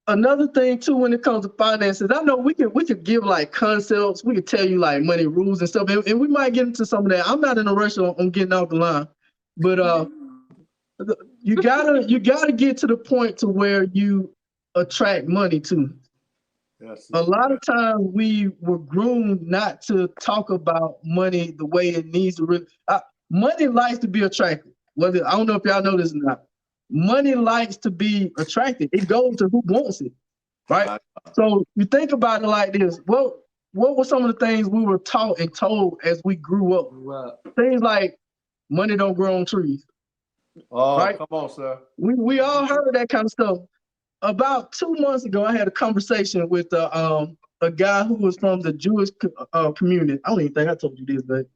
Another thing too, when it comes to finances, I know we could give like concepts. We could tell you like money rules and stuff, and we might get into some of that. I'm not in a rush on getting off the line, but you gotta get to the point to where you attract money too. Yes. A lot of times we were groomed not to talk about money the way it needs to really. Money likes to be attractive. Whether I don't know if y'all know this or not. Money likes to be attracted. It goes to who wants it, right? So you think about it like this. What were some of the things we were taught and told as we grew up? Things like money don't grow on trees. Oh, right? Come on, sir. We all heard that kind of stuff. About 2 months ago, I had a conversation with a guy who was from the Jewish community. I don't even think I told you this, but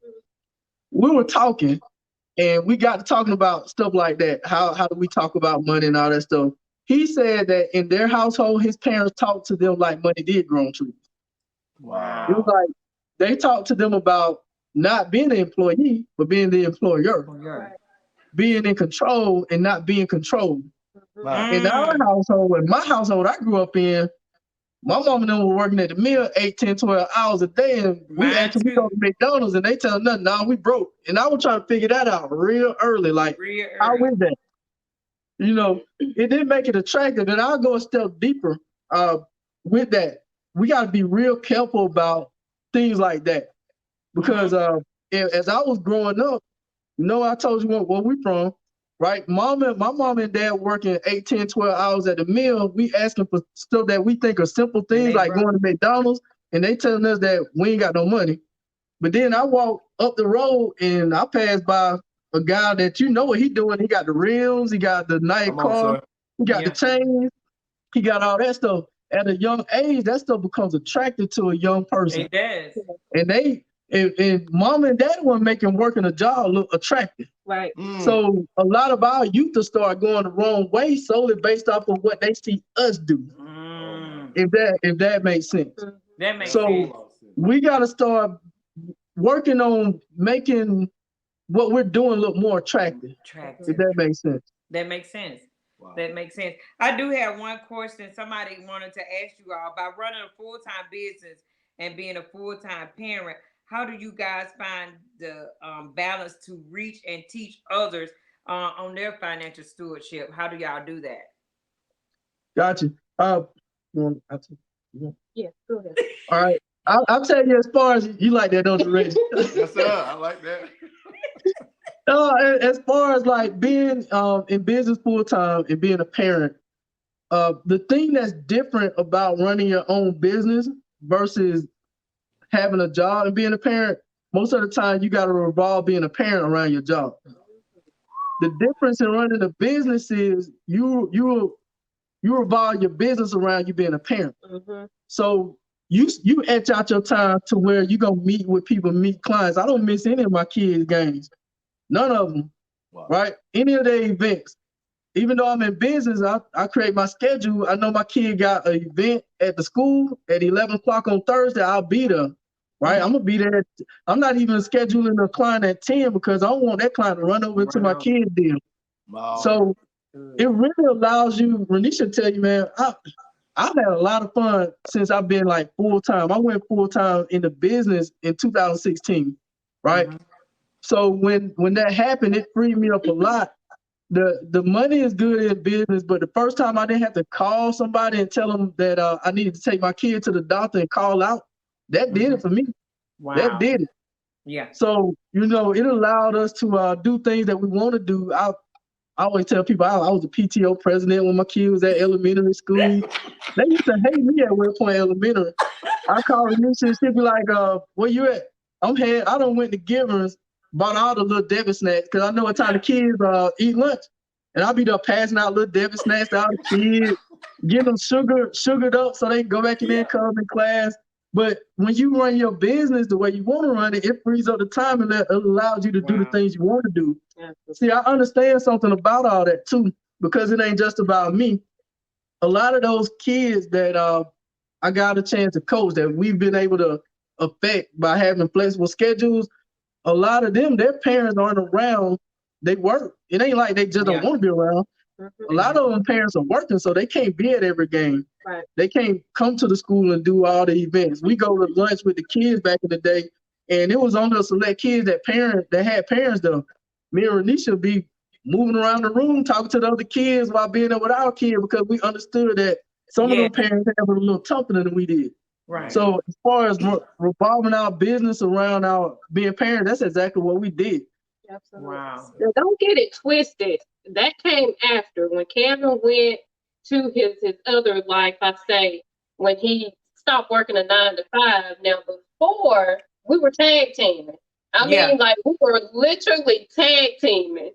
we were talking. And we got to talking about stuff like that. How do we talk about money and all that stuff? He said that in their household, his parents talked to them like money did grow on trees. Wow. It was like they talked to them about not being the employee, but being the employer. Being in control and not being controlled. Wow. In our household, in my household I grew up in, my mom and them were working at the mill 8, 10, 12 hours a day. And we Mine actually go to McDonald's and they tell nothing. Nah, we broke. And I was trying to figure that out real early. Like, real how early. is that? You know, it didn't make it attractive. And I'll go a step deeper with that. We got to be real careful about things like that. Because as I was growing up, you know, I told you where we from, right? My mom and dad working 8, 10, 12 hours at the mill. We asking for stuff that we think are simple things like going to McDonald's, and they telling us that we ain't got no money. But then I walk up the road and I pass by a guy that you know what he doing. He got the rims, he got the nice car, he got the chains, he got all that stuff. At a young age, that stuff becomes attractive to a young person. It does. And mom and dad were making working a job look attractive. Right. So a lot of our youth will start going the wrong way solely based off of what they see us do. If that makes sense. That makes sense. We gotta start working on making what we're doing look more attractive. If that makes sense. That makes sense. Wow. That makes sense. I do have one question somebody wanted to ask you all about running a full-time business and being a full-time parent. How do you guys find the balance to reach and teach others on their financial stewardship? How do y'all do that? Gotcha. Yeah, go ahead. All right. I'll tell you as far as you like that, don't you, Reggie? Yes, sir. I like that. As far as like being in business full time and being a parent, the thing that's different about running your own business versus having a job and being a parent, most of the time you got to revolve being a parent around your job. The difference in running a business is you revolve your business around you being a parent. So you etch out your time to where you gonna meet with people, meet clients. I don't miss any of my kids' games. None of them, right? Any of their events. Even though I'm in business, I create my schedule. I know my kid got an event at the school at 11 o'clock on Thursday. I'll be there, right? I'm gonna be there. I'm not even scheduling a client at 10 because I don't want that client to run over into my kid's deal. Wow. So it really allows you, Renisha tell you, man, I've had a lot of fun since I've been like full-time. I went full-time in the business in 2016, right? So when that happened, it freed me up a lot. The money is good in business, but the first time I didn't have to call somebody and tell them that I needed to take my kid to the doctor and call out, that did it for me. Wow. That did it. Yeah. So, you know, it allowed us to do things that we want to do. I always tell people I was a PTO president when my kid was at elementary school. They used to hate me at West Point Elementary. I call Renisha and she'd be like, where you at? I done went to Givers, bought all the little Debbie snacks because I know what time the kids eat lunch. And I'll be there passing out little Debbie snacks to all the kids, getting them sugared up so they can go back in there, come in class. But when you run your business the way you want to run it, it frees up the time and it allows you to do the things you want to do. See, I understand something about all that too, because it ain't just about me. A lot of those kids that I got a chance to coach that we've been able to affect by having flexible schedules, a lot of them, their parents aren't around, they work. It ain't like they just don't want to be around. A lot of them parents are working, so they can't be at every game. Right. They can't come to the school and do all the events. We go to lunch with the kids back in the day, and it was only a select kids that had parents though. Me and Renisha be moving around the room, talking to the other kids while being there with our kids because we understood that some of them parents have a little tougher than we did. Right. So as far as revolving our business around our being parents, that's exactly what we did. Absolutely. Wow. Now, don't get it twisted. That came after when Kevin went to his other life, I say, when he stopped working a 9 to 5. Now, before we were tag teaming. I mean, like we were literally tag teaming.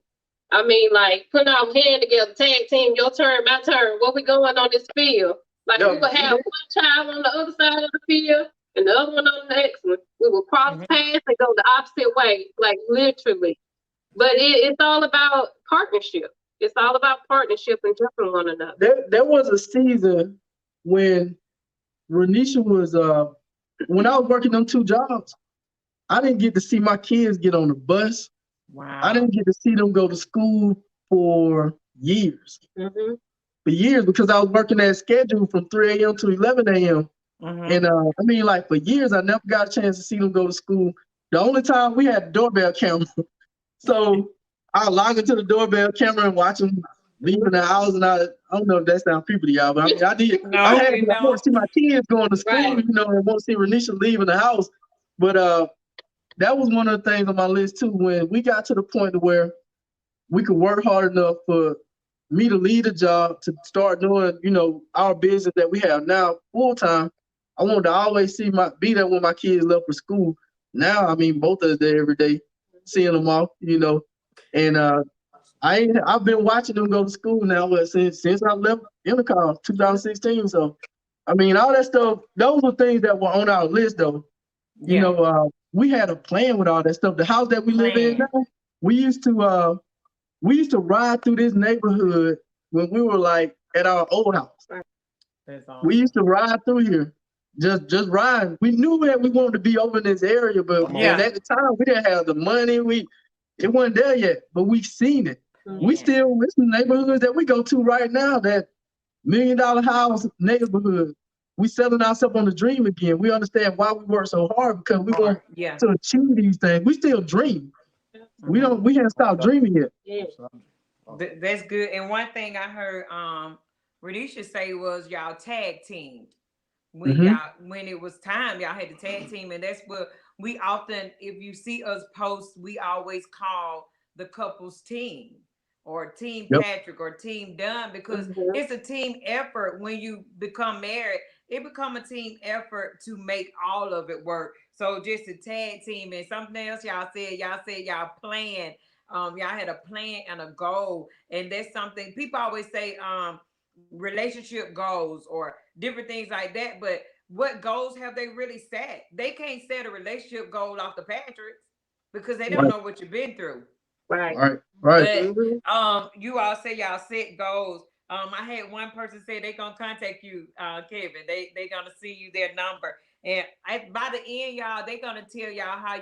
I mean, like putting our hand together, tag team, your turn, my turn. What we going on this field? Like we would have one child on the other side of the field and the other one on the next one. We would cross paths and go the opposite way, like literally. But it's all about partnership. It's all about partnership and helping one another. There was a season when Renisha was when I was working them 2 jobs, I didn't get to see my kids get on the bus. Wow. I didn't get to see them go to school for years. for years because I was working that schedule from 3 a.m. to 11 a.m. And I mean, like for years, I never got a chance to see them go to school. The only time we had doorbell camera, so I log into the doorbell camera and watch them leaving the house. And I don't know if that sounds creepy to y'all, but I mean, I did. No, I want to see my kids going to school, Right. you know, and want to see Renisha leaving the house. But that was one of the things on my list too. When we got to the point where we could work hard enough for me to leave a job to start doing, you know, our business that we have now full time. I wanted to always be there when my kids left for school. Now, I mean, both of us there every day, seeing them off, you know. And I've been watching them go to school now since I left Intercom 2016. So, I mean, all that stuff. Those were things that were on our list, though. You know, we had a plan with all that stuff. The house that we live in now, we used to ride through this neighborhood when we were like at our old house. That's awesome. We used to ride through here, just ride. We knew that we wanted to be over in this area, but at the time we didn't have the money. It wasn't there yet, but we seen it. We still, it's some neighborhoods that we go to right now, that $1 million house neighborhood. We selling ourselves on the dream again. We understand why we work so hard because we want to achieve these things. We still dream. We haven't stopped dreaming yet. Yeah. That's good. And one thing I heard Renisha say was y'all tag teamed. When it was time, y'all had to tag team, and that's what we often, if you see us post, we always call the couples team or team Patrick or team Dunn, because it's a team effort. When you become married, it become a team effort to make all of it work. So just a tag team. And something else y'all said y'all planned. Y'all had a plan and a goal, and that's something people always say, relationship goals or different things like that. But what goals have they really set? They can't set a relationship goal off the Patricks because they don't know what you've been through. Right. Right. But, you all say y'all set goals. I had one person say they gonna contact you, Kevin. They gonna see you their number, and by the end, y'all, they gonna tell y'all how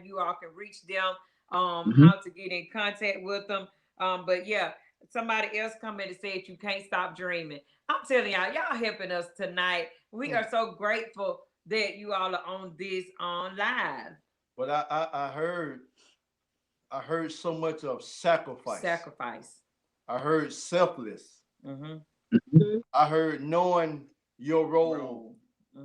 you all can reach them, how to get in contact with them. But yeah, somebody else come in and said you can't stop dreaming. I'm telling y'all helping us tonight. We are so grateful that you all are on this on live. But I heard so much of sacrifice. I heard selfless. I heard knowing your role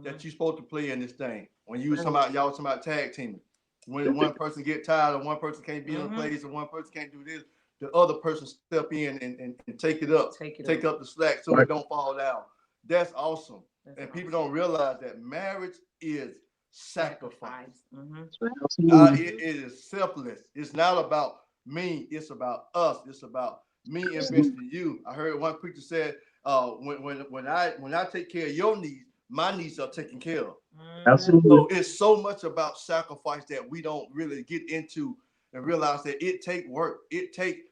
that you're supposed to play in this thing. When you was talking about tag teaming. When one person get tired and one person can't be in a place and one person can't do this, the other person step in and take it up. Take up the slack so it don't fall down. That's awesome. And people don't realize that marriage is sacrifice. It is selfless. It's not about me. It's about us. It's about me investing in you. I heard one preacher said, when I take care of your needs, my needs are taken care of. Absolutely. So it's so much about sacrifice that we don't really get into and realize that it take work. It take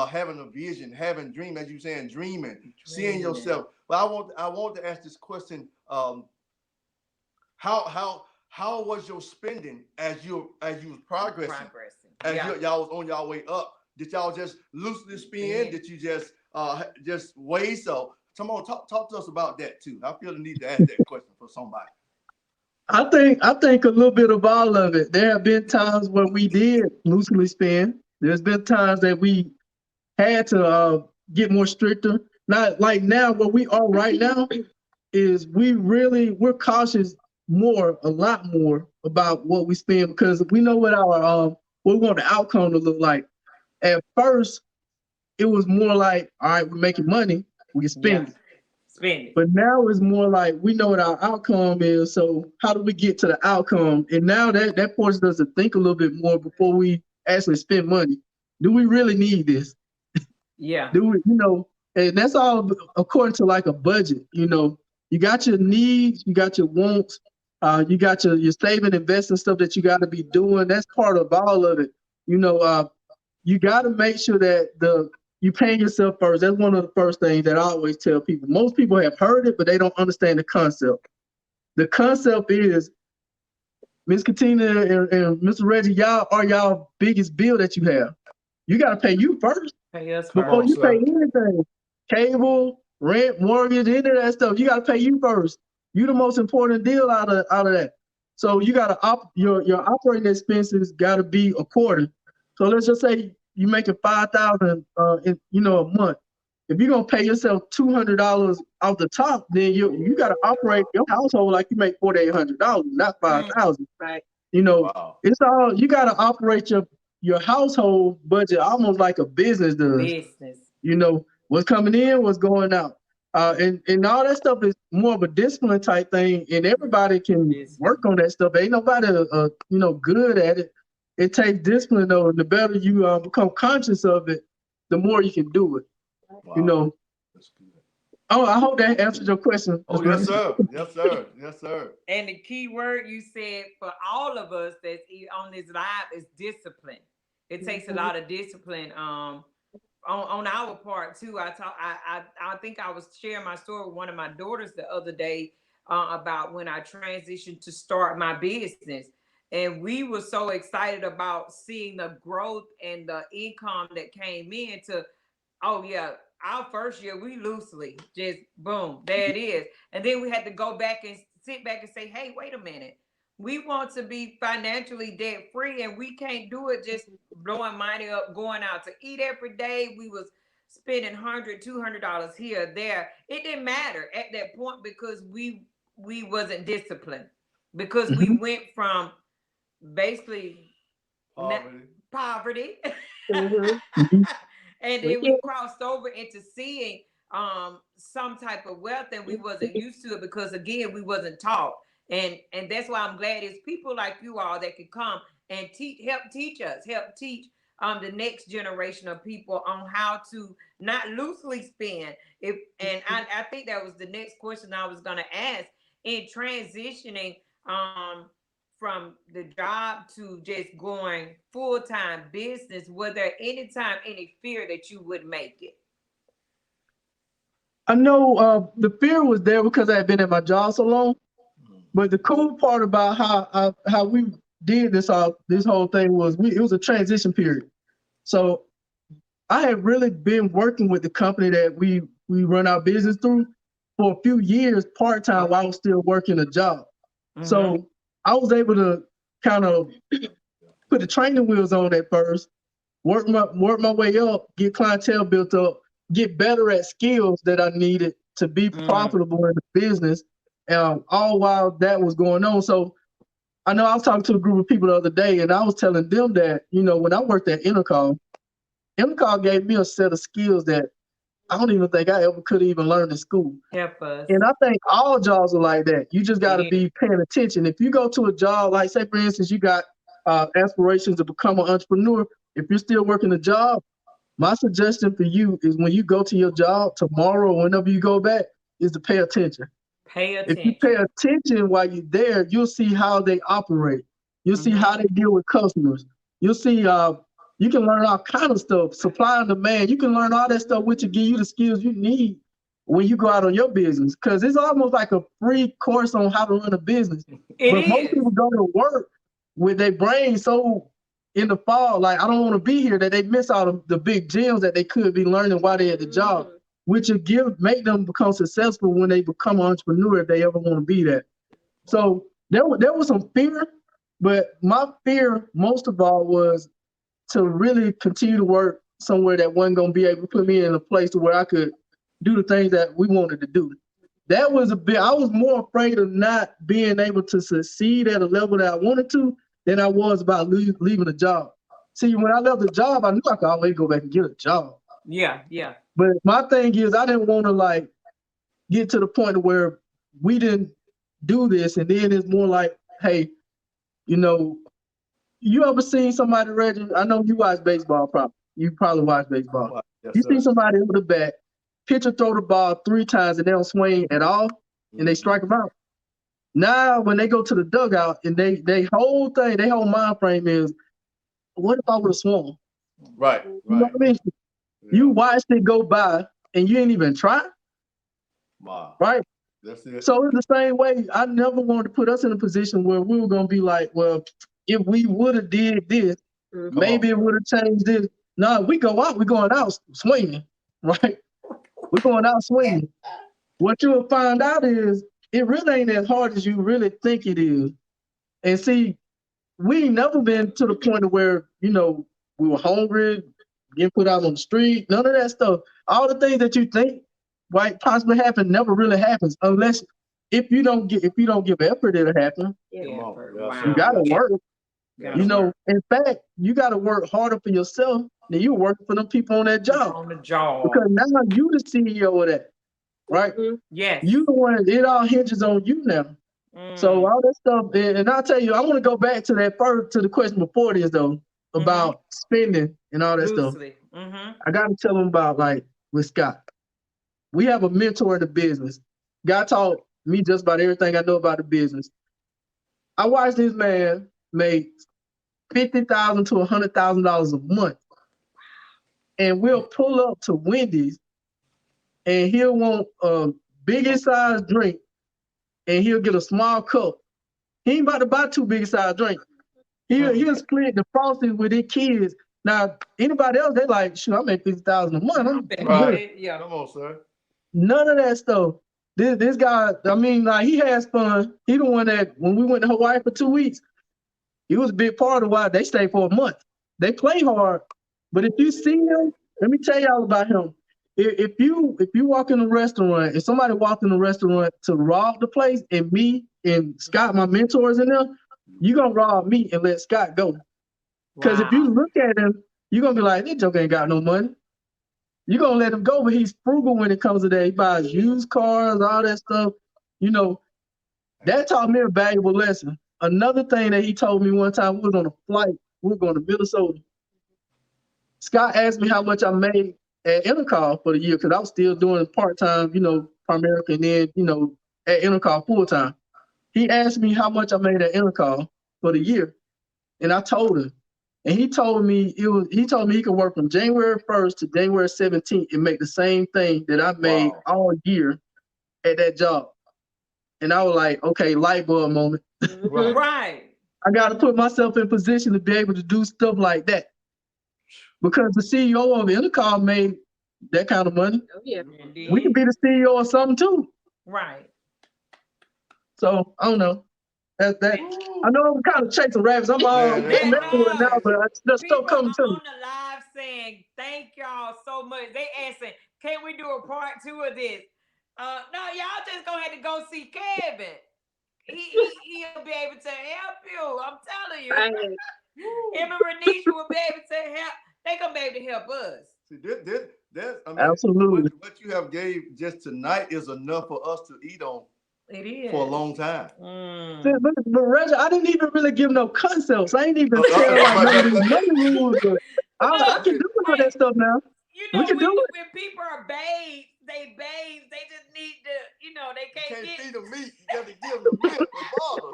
having a vision, having a dream, as you saying, dreaming, seeing yourself. But I want to ask this question: how was your spending as you was progressing? As y'all was on y'all way up? Did y'all just loosely spend? Did you just waste? So come on, talk to us about that too. I feel the need to ask that question for somebody. I think a little bit of all of it. There have been times where we did loosely spend. There's been times that we had to get more stricter. Not like now, where we are right now is we're cautious a lot more about what we spend, because we know what we want the outcome to look like. At first, it was more like, all right, we're making money, we can spend it. But now it's more like we know what our outcome is, so how do we get to the outcome? And now that forces us to think a little bit more before we actually spend money. Do we really need this? Yeah. Do we, and that's all according to like a budget. You got your needs, you got your wants, you got your saving, investing stuff that you got to be doing. That's part of all of it. You got to make sure that you paying yourself first. That's one of the first things that I always tell people. Most people have heard it, but they don't understand the concept. The concept is, Ms. Katina and Mr. Reggie, y'all are y'all biggest bill that you have. You got to pay you first. Pay us before first. you pay anything. Cable, rent, mortgage, any of that stuff. You got to pay you first. You the most important deal out of that. So you got to your operating expenses got to be according. So let's just say you making $5,000 a month. If you're gonna pay yourself $200 off the top, then you got to operate your household like you make $4,800, not $5,000. Right. Wow. It's all you got to operate your household budget almost like a business does. What's coming in, what's going out. And all that stuff is more of a discipline type thing, and everybody can work on that stuff. Ain't nobody good at it. It takes discipline though, and the better you become conscious of it, the more you can do it. Wow. Oh, I hope that answers your question. Oh, yes, sir. Yes, sir. Yes, sir. And the key word you said for all of us that's on this live is discipline. It takes a lot of discipline on our part too. I think I was sharing my story with one of my daughters the other day about when I transitioned to start my business. And we were so excited about seeing the growth and the income that came in to, oh yeah, our first year, we loosely just boom, there it is. And then we had to go back and sit back and say, hey, wait a minute. We want to be financially debt free, and we can't do it just blowing money up, going out to eat every day. We was spending $100, $200 here or there. It didn't matter at that point because we wasn't disciplined, because we went from basically poverty. And then we crossed over into seeing some type of wealth, and we wasn't used to it because again, we wasn't taught. And that's why I'm glad it's people like you all that can come and help teach the next generation of people on how to not loosely spend. I think that was the next question I was gonna ask. In transitioning from the job to just going full-time business, was there any fear that you would make it? I know the fear was there because I had been at my job so long. But the cool part about how we did this whole thing was it was a transition period. So I had really been working with the company that we run our business through for a few years part-time while I was still working a job. So I was able to kind of put the training wheels on at first, work my way up, get clientele built up, get better at skills that I needed to be profitable in the business, all while that was going on. So I know I was talking to a group of people the other day, and I was telling them that, when I worked at Intercom gave me a set of skills that I don't even think I ever could even learn in school. And I think all jobs are like that. You just got to be paying attention. If you go to a job, like say for instance, you got aspirations to become an entrepreneur. If you're still working a job, my suggestion for you is when you go to your job tomorrow or whenever you go back is to pay attention. If you pay attention while you're there, you'll see how they operate. You'll see how they deal with customers. You'll see you can learn all kind of stuff, supply and demand. You can learn all that stuff, which will give you the skills you need when you go out on your business. Because it's almost like a free course on how to run a business. Most people go to work with their brain so in the fall, like, I don't want to be here, that they miss out on the big gems that they could be learning while they're at the job, which will make them become successful when they become an entrepreneur if they ever want to be that. So there was some fear, but my fear most of all was to really continue to work somewhere that wasn't going to be able to put me in a place where I could do the things that we wanted to do. That was I was more afraid of not being able to succeed at a level that I wanted to than I was about leaving a job. See, when I left the job, I knew I could always go back and get a job. Yeah. But my thing is, I didn't want to get to the point where we didn't do this, and then it's more like, hey, you ever seen somebody, Reggie? I know you watch baseball, probably. You probably watch baseball. Yes, you sir. see somebody over the bat, pitcher throw the ball 3 times and they don't swing at all, and they strike them out. Now, when they go to the dugout and they whole mind frame is, what if I would have swung? Right. You know what I mean? Yeah. You watched it go by and you ain't even try. Wow. Right? That's it. So it's the same way. I never wanted to put us in a position where we were going to be like, well, if we would have did this, maybe it would have changed this. No, we go out, we're going out swinging, right? We're going out swinging. What you'll find out is it really ain't as hard as you really think it is. And see, we ain't never been to the point of where, you know, we were hungry, getting put out on the street, none of that stuff. All the things that you think might possibly happen never really happens unless if you don't give effort, it'll happen. Yeah. Come on. Wow. You gotta work. Gotta You know, work. in fact, you gotta work harder for yourself than you working for them people on that job. On the job. Because now you the CEO of that, right? Mhm. Yes. You the one, it all hinges on you now. So all that stuff, and I'll tell you, I want to go back to that first, to the question before this though, about spending and all that stuff. Loosely. I got to tell them about, like, with Scott. We have a mentor in the business. God taught me just about everything I know about the business. I watched this man make $50,000 to $100,000 a month, and we'll pull up to Wendy's, and he'll want a biggest size drink, and he'll get a small cup. He ain't about to buy two big size drinks. He'll split the frosties with his kids. Now, anybody else, they like, shoot, I make $50,000 a month. Right. Yeah. Come on, sir. None of that stuff. This guy, I mean, like, he has fun. He the one that, when we went to Hawaii for 2 weeks, he was a big part of why they stayed for a month. They play hard, but if you see him, let me tell y'all about him. If you walk in a restaurant, if somebody walked in the restaurant to rob the place, and me and Scott, my mentors in there, you gonna rob me and let Scott go. Because if you look at him, you're gonna be like, this joke ain't got no money. You're gonna let him go, but he's frugal when it comes to that. He buys used cars, all that stuff. You know, that taught me a valuable lesson. Another thing that he told me one time, we was on a flight, we were going to Minnesota. Scott asked me how much I made at Intercall for the year, because I was still doing part-time, you know, Primerica, and then, you know, at Intercall full-time. He asked me how much I made at Intercall for the year, and I told him. And he told me he could work from January 1st to January 17th and make the same thing that I made all year at that job. And I was like, okay, light bulb moment. Right. I got to put myself in position to be able to do stuff like that. Because the CEO of Intercom made that kind of money. Oh, yeah. Indeed. We could be the CEO of something too. Right. So I don't know. That I know I'm kind of chasing rabbits. I'm all Man, I'm everywhere now, but that's still People coming to are me. on the live saying, thank y'all so much. They asking, can we do a part 2 of this? No, y'all just gonna have to go see Kevin. He'll be able to help you. I'm telling you. Right. Him and Renisha will be able to help. They gonna be able to help us. See, I mean, Absolutely. what you have gave just tonight is enough for us to eat on It is. for a long time. But Reggie, I didn't even really give no concepts. I ain't even tell like none of these money rules. But I can do all that stuff now. You know, We can do it. when people are babes, they just need to, you know, they You can't can't get. feed them meat. You got to give them the milk and bottle.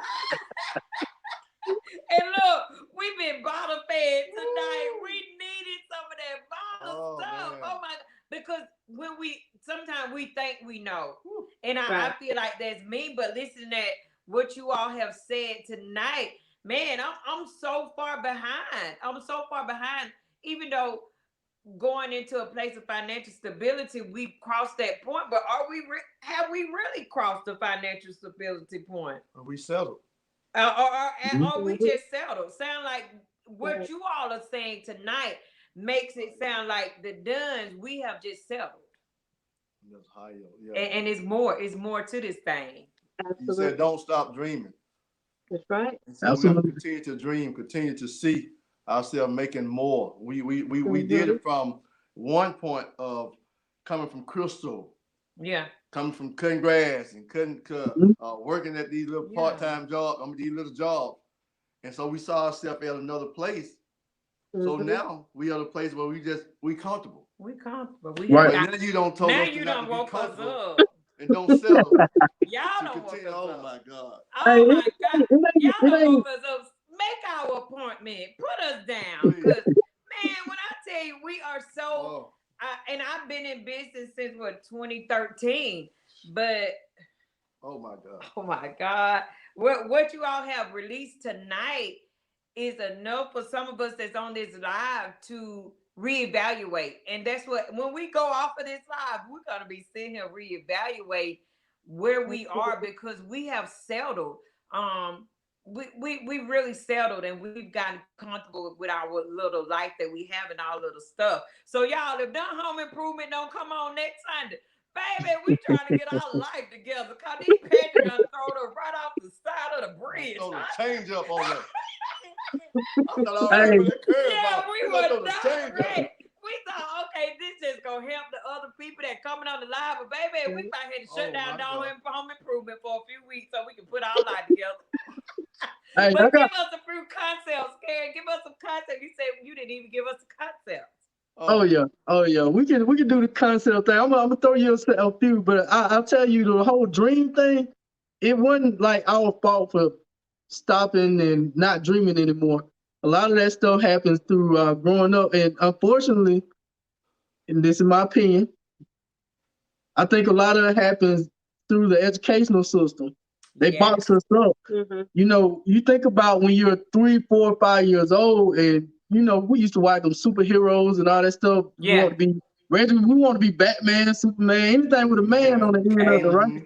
And look, we've been bottle fed tonight. We needed some of that bottle stuff. Man. Oh my God. Because sometimes we think we know. And I feel like that's me, but listen to what you all have said tonight. Man, I'm so far behind. I'm so far behind, even though going into a place of financial stability, we've crossed that point, but have we really crossed the financial stability point? Are we settled? Or we just settled? Sound like what you all are saying tonight makes it sound like the Duns, we have just settled. That's higher, yeah. And it's more to this thing. You said don't stop dreaming. That's right. So we have to continue to dream, continue to see ourselves making more. We did it from one point of coming from Crystal, coming from cutting grass and working at these little part-time jobs, these little jobs, and so we saw ourselves at another place. So now we are at a place where we comfortable. We comfortable. Right. Now you don't tell now us you to don't not woke be us comfortable up. and don't settle. Y'all don't woke us Oh up. my God. Oh my God. Y'all don't woke us up. Make our appointment. Put us down. Because, man, when I tell you, we are so, and I've been in business since, 2013. But, oh my God. Oh my God. What you all have released tonight is enough for some of us that's on this live to reevaluate. And that's what, when we go off of this live, we're going to be sitting here reevaluate where we are, because we have settled. We really settled, and we've gotten comfortable with our little life that we have and our little stuff. So y'all, if done home improvement don't come on next Sunday, baby, we trying to get our life together, because these Patriots done throw them right off the side of the bridge. Throw the change up on that. Hey. Yeah, we were not ready. We thought, okay, this is gonna help the other people that coming on the live, but baby, we might have to shut down home improvement for a few weeks so we can put our life together. Hey, But give us a few concepts, Karen. Give us some concepts. You said you didn't even give us the concepts. Oh yeah. We can do the concept thing. I'm gonna throw you a few, but I'll tell you the whole dream thing. It wasn't like our fault for stopping and not dreaming anymore. A lot of that stuff happens through growing up, and unfortunately, and this is my opinion, I think a lot of it happens through the educational system. They box us up. Mm-hmm. You know, you think about when you're 3, 4, 5 years old, and you know, we used to watch them superheroes and all that stuff. Yeah. We want to be Batman, Superman, anything with a man on the end of it, right?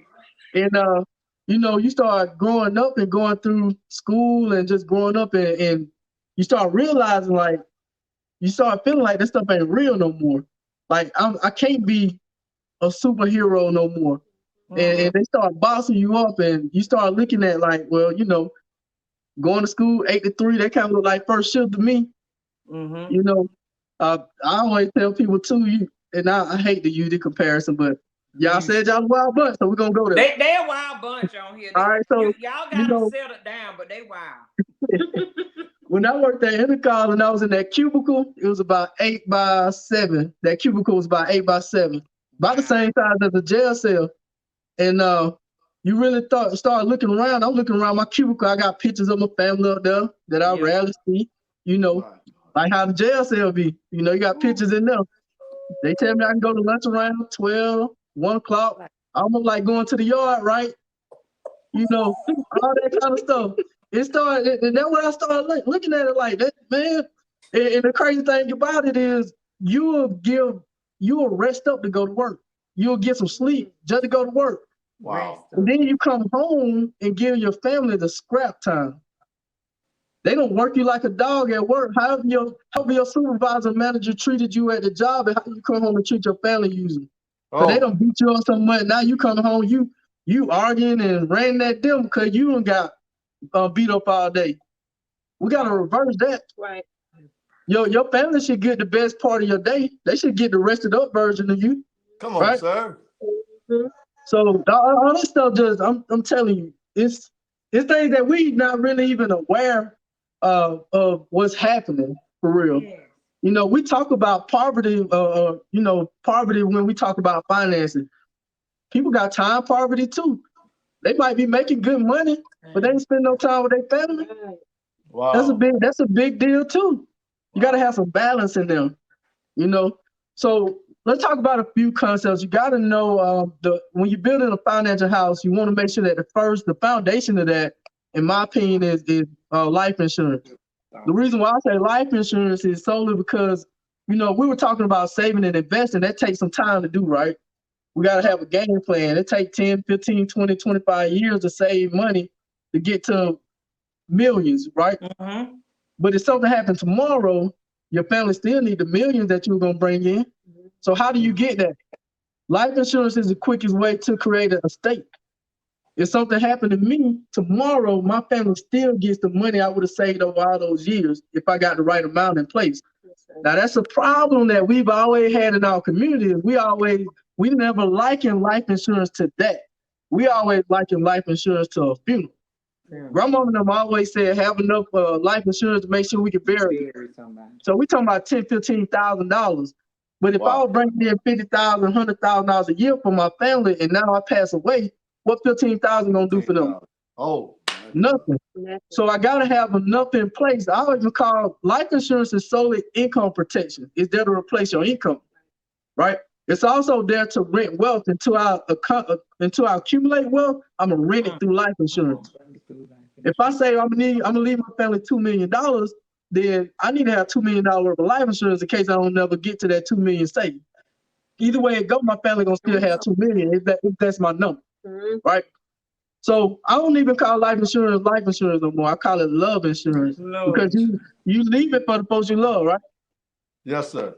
And you know, you start growing up and going through school and just growing up, and you start realizing, like, you start feeling like this stuff ain't real no more. Like, I can't be a superhero no more. And they start bossing you up, and you start looking at, like, well, you know, going to school 8 to 3, that kind of look like first shift to me. You know, I always tell people too, and I hate to use the comparison, but y'all said y'all a wild bunch, so we're gonna go there. They a wild bunch on here. All right, so y'all got them settled down, but they wild. When I worked at Intercol and I was in that cubicle, it was about 8 by 7. That cubicle was about 8 by 7, about the same size as the jail cell. And you really start looking around. I'm looking around my cubicle. I got pictures of my family up there that I rarely see. You know, like how the jail cell be. You know, you got pictures in there. They tell me I can go to lunch around 12, 1 o'clock. I almost like going to the yard, right? You know, all that kind of stuff. It started, and that's when I started looking at it like that, man. And the crazy thing about it is, you'll rest up to go to work. You'll get some sleep just to go to work. Wow. And then you come home and give your family the scrap time. They don't work you like a dog at work. However your supervisor manager treated you at the job, and how you come home and treat your family usually. But they don't beat you up so much. Now you come home, you arguing and ranting at them because you done got beat up all day. We gotta reverse that. Right. Your family should get the best part of your day. They should get the rested up version of you. Come on, sir. Mm-hmm. So all this stuff, just I'm telling you, it's things that we not really even aware of what's happening for real. Yeah. You know, we talk about poverty, poverty when we talk about finances. People got time poverty too. They might be making good money, but they ain't spend no time with their family. Wow. That's a big deal too. You got to have some balance in them, you know. So let's talk about a few concepts. You got to know when you're building a financial house, you want to make sure that the foundation of that, in my opinion, is life insurance. The reason why I say life insurance is solely because, you know, we were talking about saving and investing. That takes some time to do, right? We got to have a game plan. It takes 10, 15, 20, 25 years to save money to get to millions, right? Mm-hmm. But if something happened tomorrow, your family still need the millions that you're going to bring in. So how do you get that? Life insurance is the quickest way to create an estate. If something happened to me tomorrow, my family still gets the money I would have saved over all those years if I got the right amount in place. Now, that's a problem that we've always had in our community. We never liken life insurance to that. We always liken life insurance to a funeral. Yeah. Grandma and them always said have enough life insurance to make sure we can bury somebody. So we talking about $10,000, $15,000. But if I was bringing in $50,000, $100,000 a year for my family, and now I pass away, what $15,000 gonna do for them? Nothing. So I gotta have enough in place. I always call life insurance is solely income protection. It's there to replace your income, right? It's also there to rent wealth until I accumulate wealth. I'm gonna rent it through life insurance. If I say I'm gonna leave my family $2 million, then I need to have $2 million worth of life insurance in case I don't never get to that $2 million saved. Either way it go, my family gonna still have $2 million if that's my number, right? So I don't even call life insurance no more. I call it love insurance because you leave it for the folks you love, right? Yes, sir.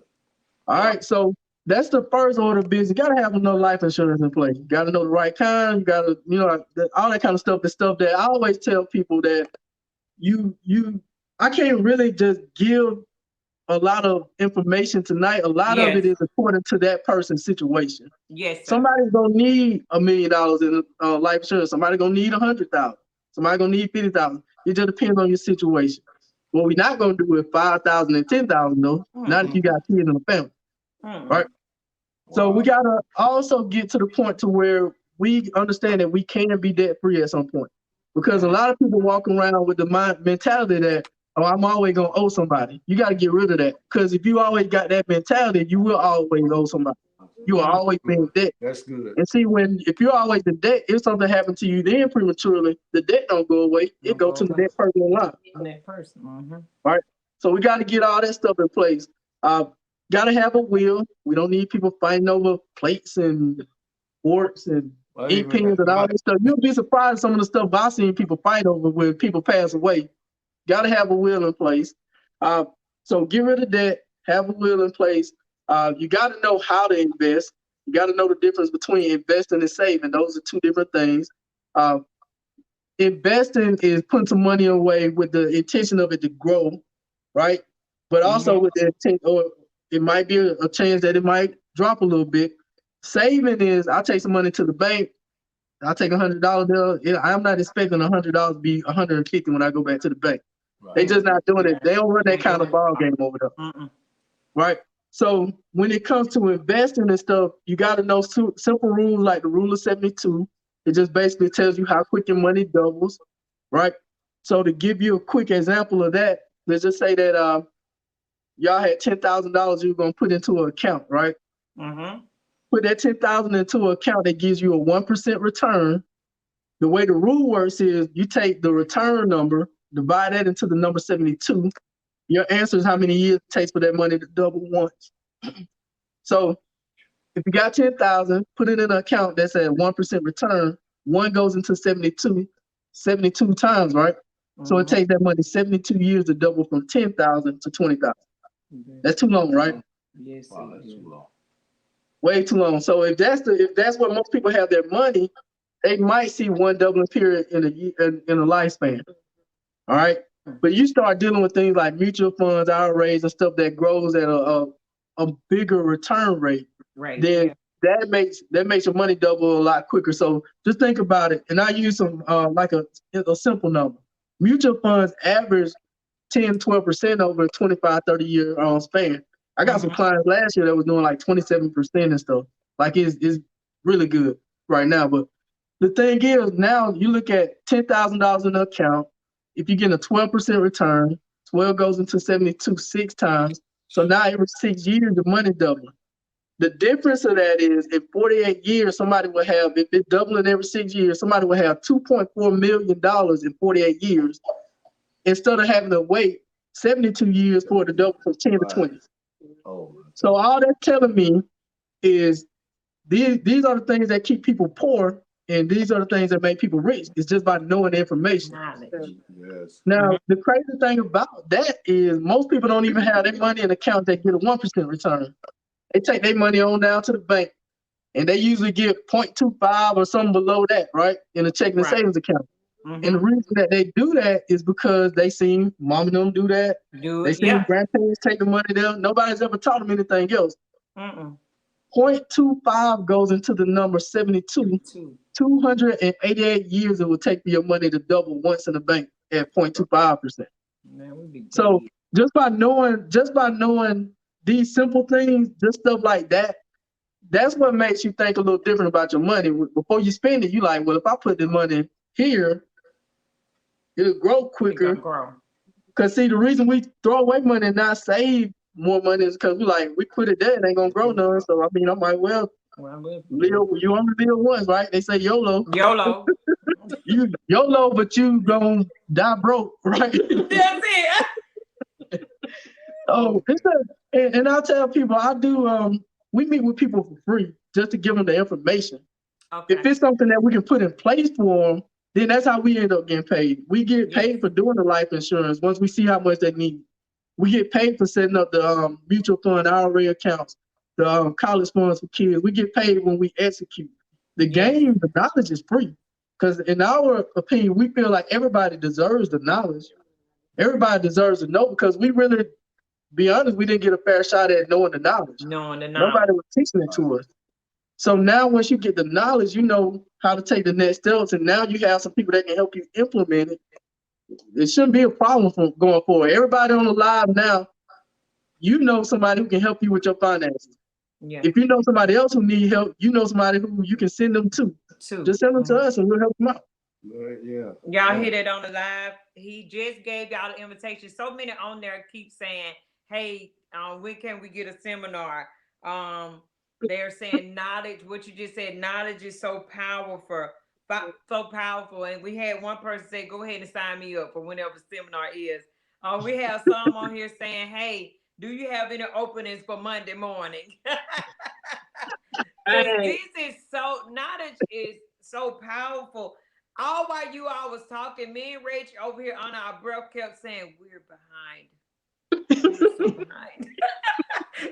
All right, so that's the first order of business. You gotta have enough life insurance in place. You gotta know the right kind. You gotta, all that kind of stuff. The stuff that I always tell people that I can't really just give a lot of information tonight. A lot of it is according to that person's situation. Yes, sir. Somebody's gonna need $1 million in life insurance. Somebody gonna need 100,000. Somebody gonna need 50,000. It just depends on your situation. What we're not gonna do is 5,000 and 10,000 though. Not if you got kids in the family, right? So we gotta also get to the point to where we understand that we can be debt free at some point, because a lot of people walk around with the mentality that, oh, I'm always gonna owe somebody. You got to get rid of that, because if you always got that mentality, you will always owe somebody. You will always be in debt. That's good. And see, if you're always in debt, if something happened to you then prematurely, the debt don't go away. It goes to the debt person in line. That person. Right. So we got to get all that stuff in place. Got to have a will. We don't need people fighting over plates and forks and ink pens and all that stuff. You'll be surprised some of the stuff I've seen people fight over when people pass away. Got to have a will in place. So get rid of debt, have a will in place. You got to know how to invest. You got to know the difference between investing and saving. Those are two different things. Investing is putting some money away with the intention of it to grow, right? But also with the intent, or it might be a chance that it might drop a little bit. Saving is, I'll take some money to the bank. I'll take $100 bill. I'm not expecting $100 to be $150 when I go back to the bank. Right. They just not doing it. They don't run that kind of ball game over there. Right? So when it comes to investing and stuff, you got to know simple rules like the rule of 72. It just basically tells you how quick your money doubles, right? So to give you a quick example of that, let's just say that y'all had $10,000 you were going to put into an account, right? Put that $10,000 into an account that gives you a 1% return. The way the rule works is you take the return number, divide that into the number 72. Your answer is how many years it takes for that money to double once. So if you got 10,000, put it in an account that's at 1% return. One goes into 72 times, right? So it takes that money 72 years to double from 10,000 to 20,000. That's too long, right? Yes, wow, that's too long. Way too long. So if that's where most people have their money, they might see one doubling period in a lifespan. All right. But you start dealing with things like mutual funds, IRAs, and stuff that grows at a bigger return rate. Right. Then that makes your money double a lot quicker. So just think about it. And I use some like a simple number. Mutual funds average 10, 12% over a 25, 30 year span. I got some clients last year that was doing like 27% and stuff. Like it's really good right now. But the thing is, now you look at $10,000 in the account. If you get a 12% return, 12 goes into 72 6 times. So now every 6 years, the money doubling. The difference of that is in 48 years, somebody will have, if it's doubling every 6 years, somebody will have $2.4 million in 48 years instead of having to wait 72 years for it to double from 10 to 20. Oh. So all that's telling me is these are the things that keep people poor, and these are the things that make people rich. It's just by knowing the information. Yes. Now, the crazy thing about that is most people don't even have their money in account that get a 1% return. They take their money on down to the bank, and they usually get 0.25 or something below that, right, in a checking and savings account. And the reason that they do that is because they seen mom and them do that. They seen grandparents take the money there. Nobody's ever taught them anything else. 0.25 goes into the number 72. 288 years it will take for your money to double once in the bank at 0.25%. So just by knowing these simple things, just stuff like that, that's what makes you think a little different about your money. Before you spend it, you like, well, if I put the money here, it'll grow quicker. Because see, the reason we throw away money and not save more money is because we put it there, it ain't gonna grow none. So I mean, I might well live. You only live once, right? They say YOLO. YOLO. You YOLO, but you gonna die broke, right? That's it. Oh, and I'll tell people I do. We meet with people for free just to give them the information. Okay. If it's something that we can put in place for them, then that's how we end up getting paid. We get paid for doing the life insurance once we see how much they need. We get paid for setting up the mutual fund IRA accounts, the college funds for kids. We get paid when we execute. The game, the knowledge is free. Because in our opinion, we feel like everybody deserves the knowledge. Everybody deserves to know because we really, be honest, we didn't get a fair shot at knowing the knowledge. Nobody was teaching it to us. So now once you get the knowledge, you know how to take the next steps, and now you have some people that can help you implement it. It shouldn't be a problem from going forward. Everybody on the live now, you know somebody who can help you with your finances. Yeah. If you know somebody else who need help, you know somebody who you can send them to. Just send them to us and we'll help them out. Yeah. Y'all hear that on the live? He just gave y'all the invitation. So many on there keep saying, hey, when can we get a seminar? They're saying knowledge, what you just said, knowledge is so powerful. And we had one person say, go ahead and sign me up for whenever the seminar is. We have some on here saying, hey, do you have any openings for Monday morning? This is so, knowledge is so powerful. All while you all was talking, me and Rach over here on our breath kept saying, we're behind. We're so behind.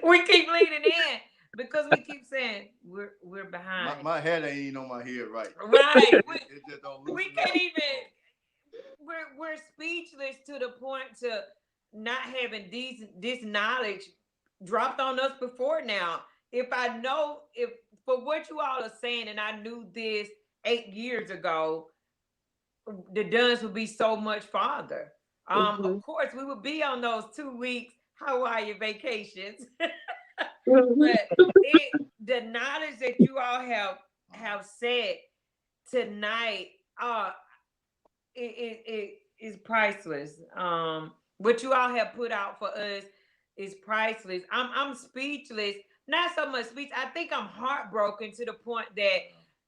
We keep leaning in because we keep saying we're behind. My head ain't even on my head right. Right. It just don't We can't even, we're speechless to the point to not having this knowledge dropped on us before now. If for what you all are saying, and I knew this 8 years ago, the Duns would be so much farther. Of course, we would be on those 2 weeks Hawaii vacations. But the knowledge that you all have said tonight, it is priceless. What you all have put out for us is priceless. I'm speechless. Not so much speech. I think I'm heartbroken to the point that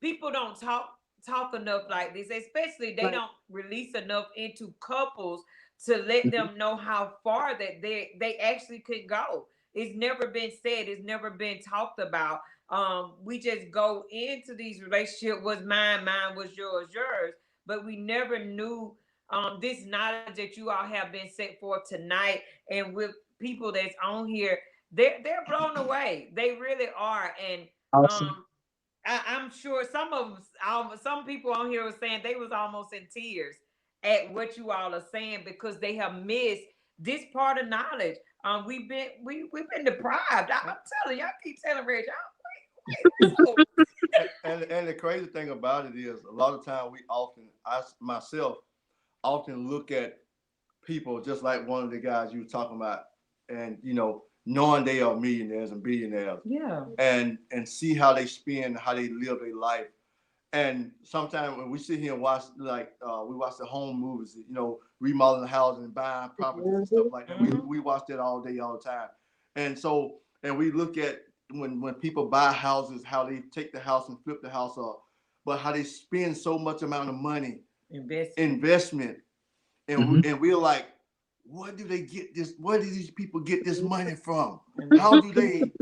people don't talk enough like this, especially they don't release enough into couples to let them know how far that they actually could go. It's never been said, it's never been talked about. We just go into these relationships, was mine was yours, but we never knew this knowledge that you all have been set for tonight. And with people that's on here, they're blown away. They really are. And awesome. I'm sure some people on here were saying they was almost in tears at what you all are saying because they have missed this part of knowledge. We've been deprived. I'm telling y'all, keep telling Reg, and the crazy thing about it is, a lot of time I myself often look at people just like one of the guys you were talking about, and knowing they are millionaires and billionaires, and see how they spend, how they live their life. And sometimes when we sit here and watch, we watch the home movies, remodeling the house and buying properties and stuff like that. We watch that all day, all the time. And we look at when people buy houses, how they take the house and flip the house up, but how they spend so much amount of money, investment. And we're like, where do they get this? Where do these people get this money from? How do they,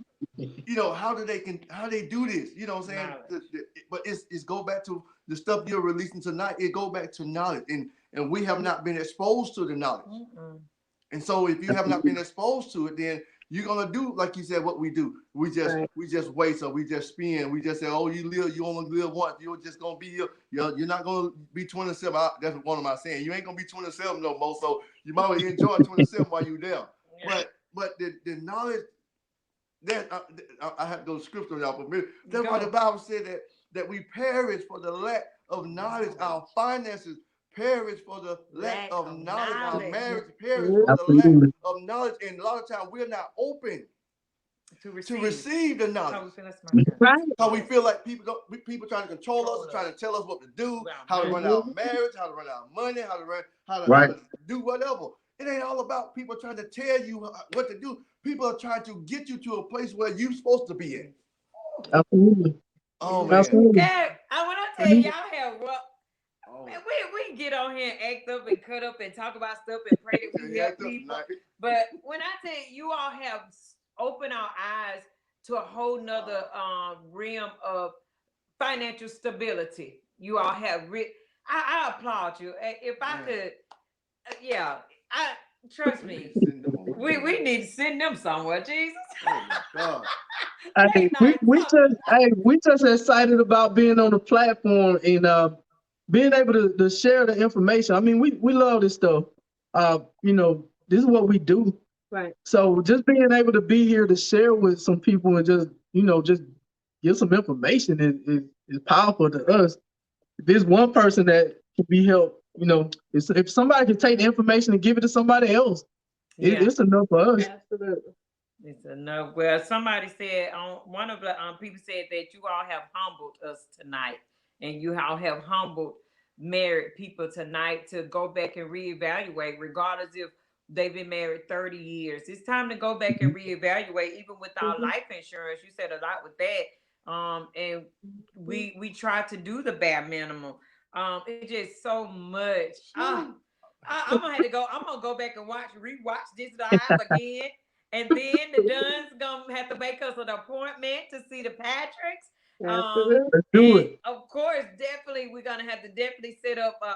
how they do this? You know what I'm saying? But it's go back to the stuff you're releasing tonight. It go back to knowledge, and we have not been exposed to the knowledge. And so if you have not been exposed to it, then you're gonna do like you said. What we do, we just wait. So we just spend. We just say, oh, you only live once. You're just gonna be here. You're not gonna be 27. That's one of my saying. You ain't gonna be 27 no more. So you might well enjoy 27 while you're there. Yeah. But the knowledge that I have those scriptures y'all for me. That's why the Bible said that we perish for the lack of knowledge. Our finances perish for the lack of knowledge. Our marriage perish for the lack of knowledge. And a lot of times we're not open to receive the knowledge. How we feel like people trying to control us, trying to tell us what to do, how to run our marriage, how to run our money, how to do whatever. It ain't all about people trying to tell you what to do. People are trying to get you to a place where you're supposed to be in. Absolutely. Oh man. Absolutely. Yeah, I want to tell y'all have we get on here and act up and cut up and talk about stuff and pray that we help people. But when I tell you all have opened our eyes to a whole nother realm of financial stability. You all have I applaud you. If I could, trust me. We need to send them somewhere, Jesus. Oh my God. We just excited about being on the platform and being able to share the information. I mean, we love this stuff. This is what we do. Right. So just being able to be here to share with some people and just give some information is powerful to us. If there's one person that can be helped, if somebody can take the information and give it to somebody else, it's enough for us. Absolutely. It's enough. Well, somebody said, one of the people said that you all have humbled us tonight, and you all have humbled married people tonight to go back and reevaluate, regardless if they've been married 30 years. It's time to go back and reevaluate, even with our life insurance. You said a lot with that. And we try to do the bare minimum. It's just so much. I'm gonna go back and rewatch this live again. And then the Dunn's gonna have to make us an appointment to see the Patricks. Let's do it. Of course, definitely, we're gonna have to set up a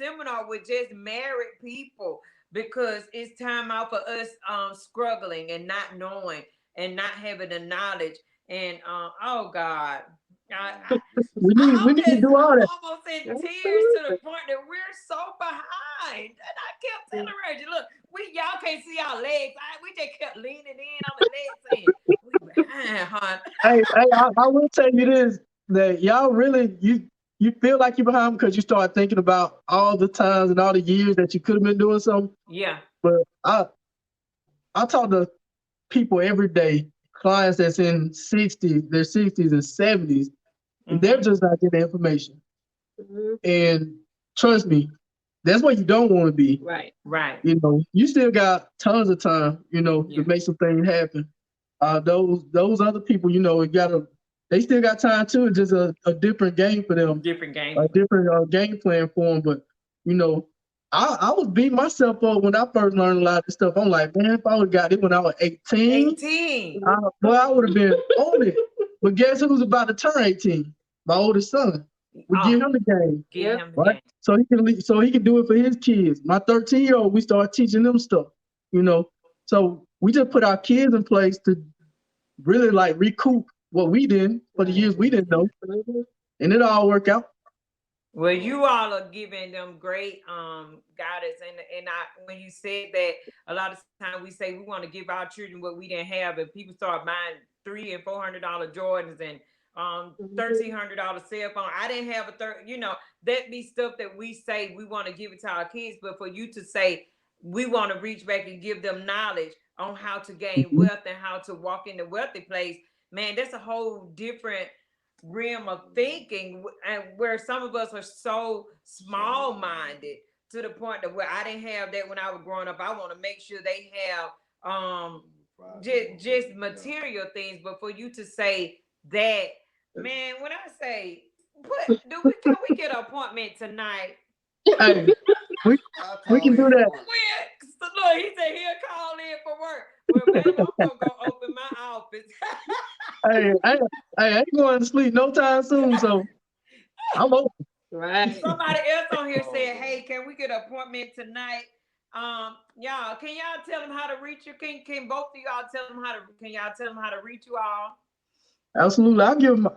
seminar with just married people, because it's time out for us struggling and not knowing and not having the knowledge. And oh God, we need to do all that. Almost in tears to the point that we're so behind. And I kept telling Reggie, look, y'all can't see our legs. We just kept leaning in on the legs saying, we behind, hon. Hey, I will tell you this, that y'all really, you feel like you're behind because you start thinking about all the times and all the years that you could have been doing something. Yeah. But I talk to people every day, clients that's in their 60s and 70s, and they're just not getting information. And trust me, that's what you don't want to be. Right. You still got tons of time, to make some things happen. Those other people, they still got time too. It's just a different game for them. Different game. A different game plan for them. But, I was beating myself up when I first learned a lot of this stuff. I'm like, man, if I would have got it when I was 18. I would have been on it. But guess who's about to turn 18? My oldest son. We give him the game. Right? So he can do it for his kids. My 13-year-old, we start teaching them stuff. So we just put our kids in place to really recoup what we did for the years we didn't know. And it all worked out. Well, you all are giving them great guidance, and when you said that, a lot of times we say we want to give our children what we didn't have, and people start buying $300 and $400 Jordans and $1,300 cell phone. I didn't have that be stuff that we say we want to give it to our kids, but for you to say we want to reach back and give them knowledge on how to gain wealth and how to walk in the wealthy place, man, that's a whole different realm of thinking, and where some of us are so small-minded to the point that where I didn't have that when I was growing up. I want to make sure they have just material things, but for you to say that, man, when I say, can we get an appointment tonight? Hey, we can do that. Look, he said he'll call in for work. Well, baby, I'm gonna go open my office. Hey, I ain't going to sleep no time soon, so I'm open. Right. Somebody else on here said, hey, can we get an appointment tonight? Y'all, can y'all tell them how to reach you? Can both of y'all tell them how to reach you all? Absolutely.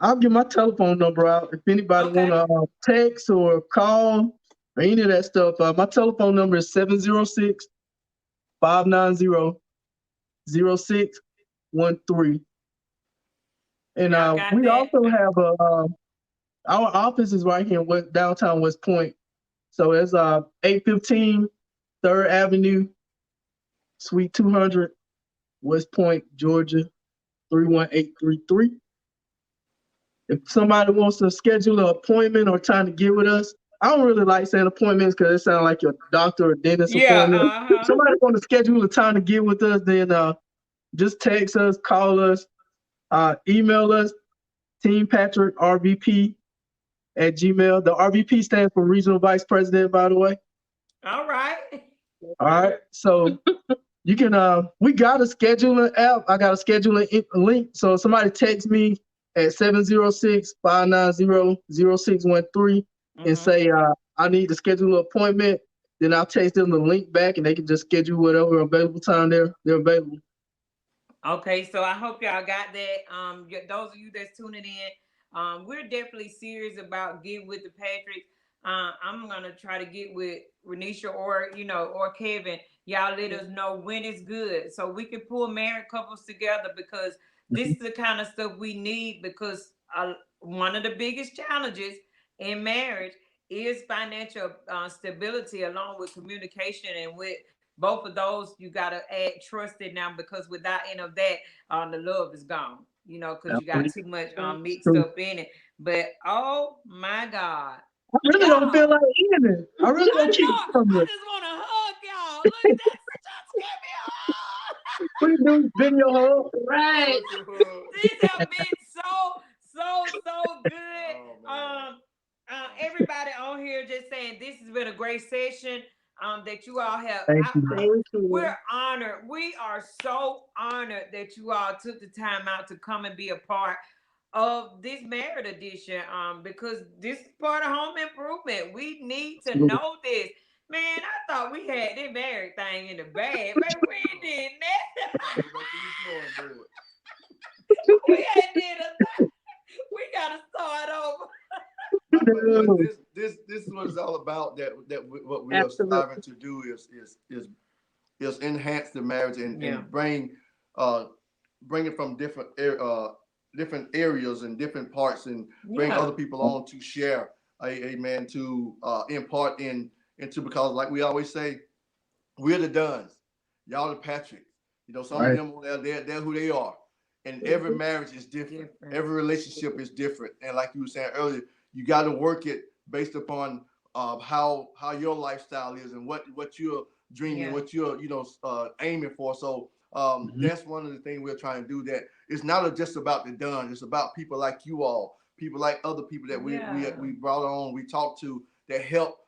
I'll give my telephone number out if anybody want to text or call or any of that stuff. My telephone number is 706-590-0613. And we also have our office is right here in downtown West Point. So it's 815 3rd Avenue, Suite 200, West Point, Georgia, 31833. If somebody wants to schedule an appointment or time to get with us, I don't really like saying appointments because it sounds like your doctor or dentist appointment. If somebody wants to schedule a time to get with us, then just text us, call us, email us, teampatrickrvp @gmail. The RVP stands for Regional Vice President, by the way. All right. All right. So you can we got a scheduling app. I got a scheduling link. So if somebody text me at 706-590-0613 and say I need to schedule an appointment, then I'll text them the link back and they can just schedule whatever available time they're available. Okay, so I hope y'all got that. Those of you that's tuning in, we're definitely serious about getting with the Patricks. I'm gonna try to get with Renisha or Kevin. Y'all let us know when it's good so we can pull married couples together, because this is the kind of stuff we need, because one of the biggest challenges in marriage is financial stability, along with communication. And with both of those, you got to add trust in them, because without any of that, the love is gone, because you got too much mixed up in it. But oh my God. I really don't feel like eating it. I really don't keep I just want to hug y'all. Look, that's just give me a hug. Please do video hug. Right. These have been so good. Everybody on here just saying this has been a great session. That you all have. Thank you. We're honored. We are so honored that you all took the time out to come and be a part of this married edition, because this is part of home improvement. We need to know this. Man, I thought we had this married thing in the bag, but we didn't. We gotta start over. This is what it's all about. What we are striving to do is enhance the marriage and bring it from different areas and different parts, and bring other people on to share, amen, to impart into, because like we always say, we're the Duns, y'all the Patricks. Some of them, they're who they are. And every marriage is different. Every relationship is different. And like you were saying earlier, you got to work it based upon how your lifestyle is and what you're dreaming, what you're aiming for. So that's one of the things we're trying to do. That it's not just about the Duns. It's about people like you all, people like other people that we brought on, we talked to, that help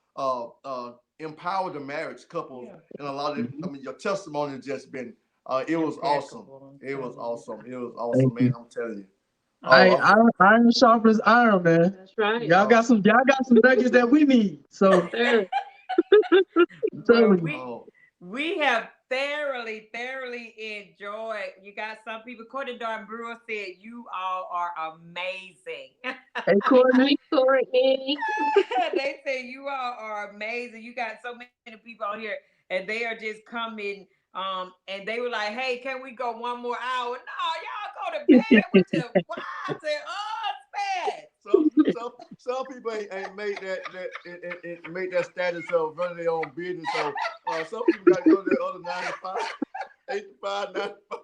empower the marriage couples. And a lot of your testimony has just been. It was awesome. It was awesome. Man. I'm telling you. Iron sharpens iron, man. That's right. Y'all got some nuggets that we need. So we have thoroughly enjoyed. You got some people. Courtney Darn Brewer said you all are amazing. Hey, Courtney. They say you all are amazing. You got so many people on here, and they are just coming. And they were like, "Hey, can we go one more hour?" No, y'all go to bed with your wives and husbands. Some people ain't made that make that status of running their own business. So some people got to go to the other 9 to 5, 8 to 5, 9 to 5.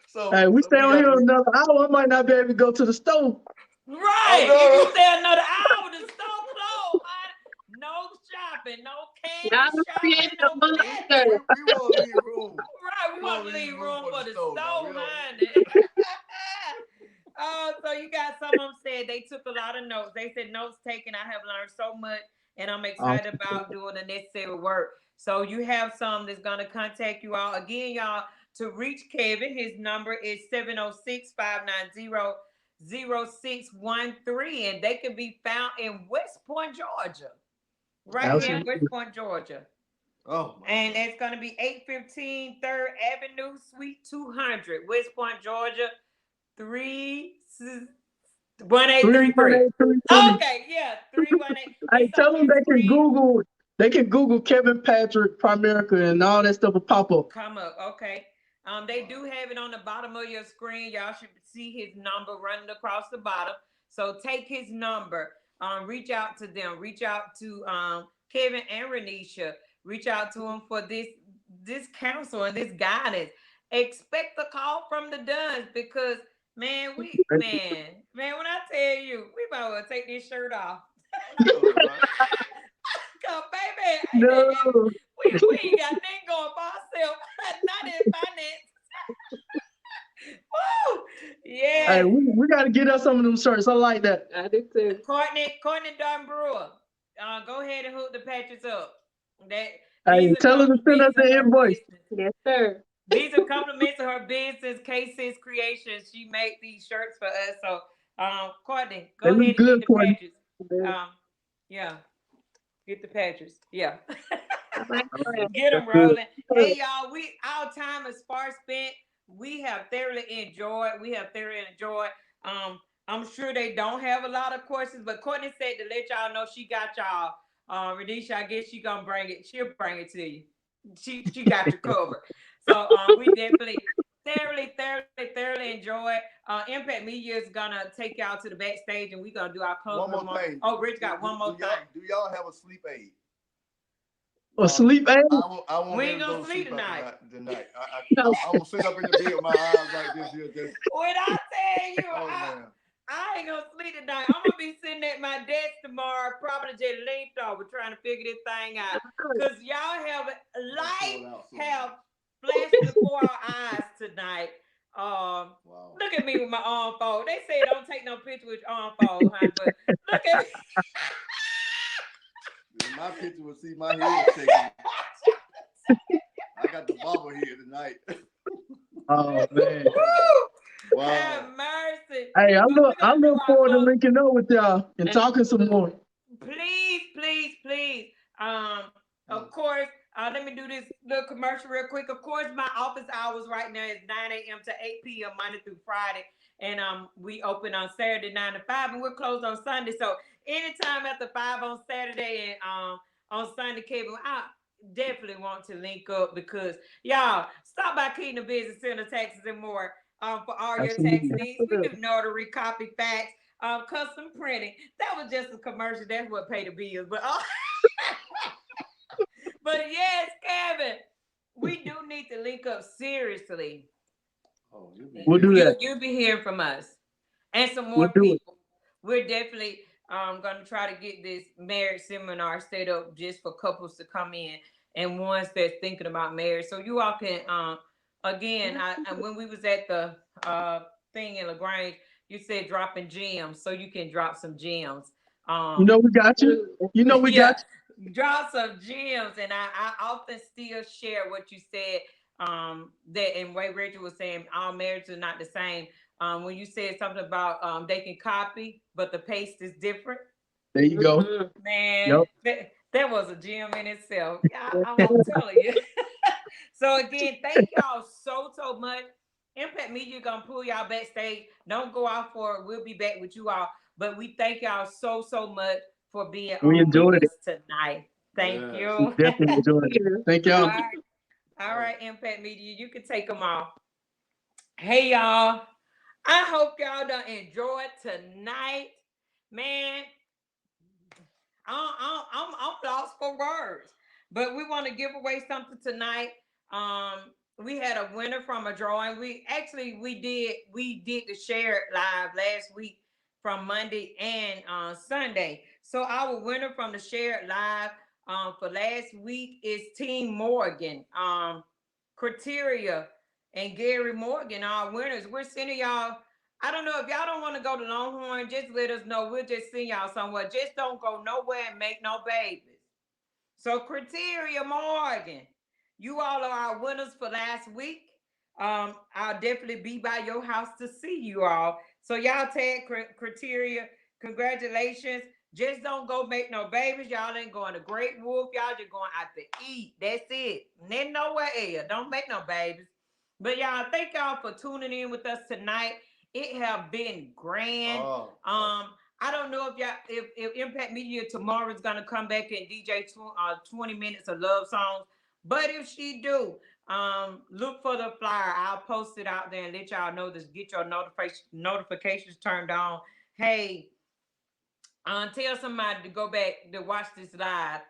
So hey, we stay on here another hour. I might not be able to go to the stove. Right. If you stay another hour, the stove closed. No shopping, no candy shopping, no nothing. We want to leave room. Right, we want to leave room for the stove, honey. So you got some of them said they took a lot of notes. They said notes taken. I have learned so much, and I'm excited about doing the necessary work. So you have some that's going to contact you all. Again, y'all, to reach Kevin, his number is 706-590-0613, and they can be found in West Point, Georgia. Right here in West Point, Georgia. And it's going to be 815 3rd Avenue, Suite 200, West Point, Georgia, 31833. Okay, 318. I tell them they can Google Kevin Patrick Primerica, and all that stuff will pop up. Come up, okay. They do have it on the bottom of your screen. Y'all should see his number running across the bottom. So take his number. Reach out to them. Reach out to Kevin and Renisha. Reach out to them for this counsel and this guidance. Expect a call from the Duns, because man, when I tell you, we might well take this shirt off. Cause baby, we ain't got nothing going for ourselves. Not in finance. Woo! Yeah. Hey, we got to get us some of them shirts. I like that. I do too. Courtney Dunn Brewer, go ahead and hook the patches up. Hey, tell her to send us the invoice. Yes, sir. These are compliments of her business, K6 Creations. She made these shirts for us. So, Courtney, go ahead and get the patches. Yeah, get the patches. Yeah. Get them rolling. Hey, y'all, our time is far spent. We have thoroughly enjoyed. I'm sure they don't have a lot of questions, but Courtney said to let y'all know she got y'all. Radisha, I guess she gonna bring it. She'll bring it to you. She got you covered. So we definitely thoroughly enjoy. Impact Media is gonna take y'all to the backstage, and we're gonna do our closing. One more thing. Oh, Rich got one more thing. Do y'all have a sleep aid? A sleep aid? I won't we ain't gonna sleep tonight. I'm gonna sit up in the bed with my eyes like this here. Just... When I tell you, man. I ain't gonna sleep tonight. I'm gonna be sitting at my desk tomorrow, probably just linked over trying to figure this thing out. Cause y'all have flashed before our eyes tonight. Wow. Look at me with my arm fold. They say don't take no picture with your arm fold, huh? But look at me. In my picture will see my head shaking. I got the bobble here tonight. Oh man. Wow. Have mercy. Hey, I look forward to linking up with y'all and talking some more. Please. Of course, let me do this little commercial real quick. Of course, my office hours right now is 9 a.m. to 8 p.m. Monday through Friday. And we open on Saturday 9 to 5, and we're closed on Sunday. So anytime after 5 on Saturday and on Sunday, Kevin, I definitely want to link up because y'all stop by Kingdom Business Center, Texas, and more for all your tax needs. We do notary, copy, fax, custom printing. That was just a commercial. That's what paid the bills. But yes, Kevin, we do need to link up seriously. Oh, we'll do that. You'll be hearing from us and some more people. We're definitely going to try to get this marriage seminar set up just for couples to come in and ones that's thinking about marriage. So you all can, again, when we was at the thing in LaGrange, you said dropping gems, so you can drop some gems. We got you. We got you. Drop some gems, and I often still share what you said. That and Ray Richard was saying all marriages are not the same. When you said something about they can copy, but the paste is different. There you go, man. Yep. That was a gem in itself. I'm telling you. So again, thank y'all so much. Impact Media gonna pull y'all backstage. Don't go out for it. We'll be back with you all. But we thank y'all so much for being on with us tonight. Thank you. We definitely enjoyed it. Thank y'all. All right, Impact Media, you can take them off. Hey y'all, I hope y'all done enjoyed tonight, man. I'm lost for words, but we want to give away something tonight. We had a winner from a drawing. We did the Share It Live last week from Monday and Sunday. So our winner from the Share It Live for last week is Team Morgan, Criteria, and Gary Morgan, our winners. We're sending y'all. I don't know if y'all don't want to go to Longhorn, just let us know. We'll just send y'all somewhere. Just don't go nowhere and make no babies. So Criteria Morgan, you all are our winners for last week. I'll definitely be by your house to see you all. So y'all tag Criteria. Congratulations. Just don't go make no babies. Y'all ain't going to Great Wolf. Y'all just going out to eat. That's it. Then nowhere else. Don't make no babies. But y'all, thank y'all for tuning in with us tonight. It have been grand. I don't know if y'all, if Impact Media tomorrow is gonna come back and DJ 20 minutes of love songs. But if she do, look for the flyer. I'll post it out there and let y'all know this. Get your notifications turned on. Hey, tell somebody to go back to watch this live.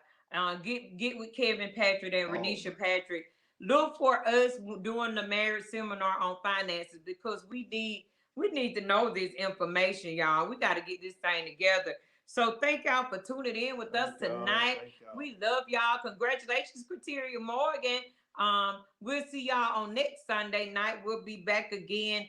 Get with Kevin Patrick and Renisha Patrick. Look for us doing the marriage seminar on finances because we need to know this information, y'all. We got to get this thing together. So thank y'all for tuning in with us tonight. We love y'all. Congratulations, Criteria Morgan. We'll see y'all on next Sunday night. We'll be back again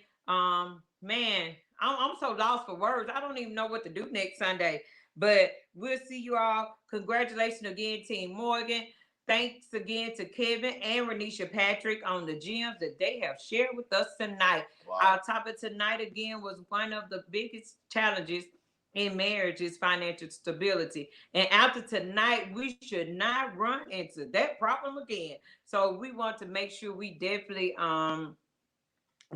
man, I'm so lost for words. I don't even know what to do next Sunday. But we'll see you all. Congratulations again, Team Morgan. Thanks again to Kevin and Renisha Patrick on the gems that they have shared with us tonight. Wow. Our topic tonight again was one of the biggest challenges in marriage is financial stability. And after tonight, we should not run into that problem again. So we want to make sure we definitely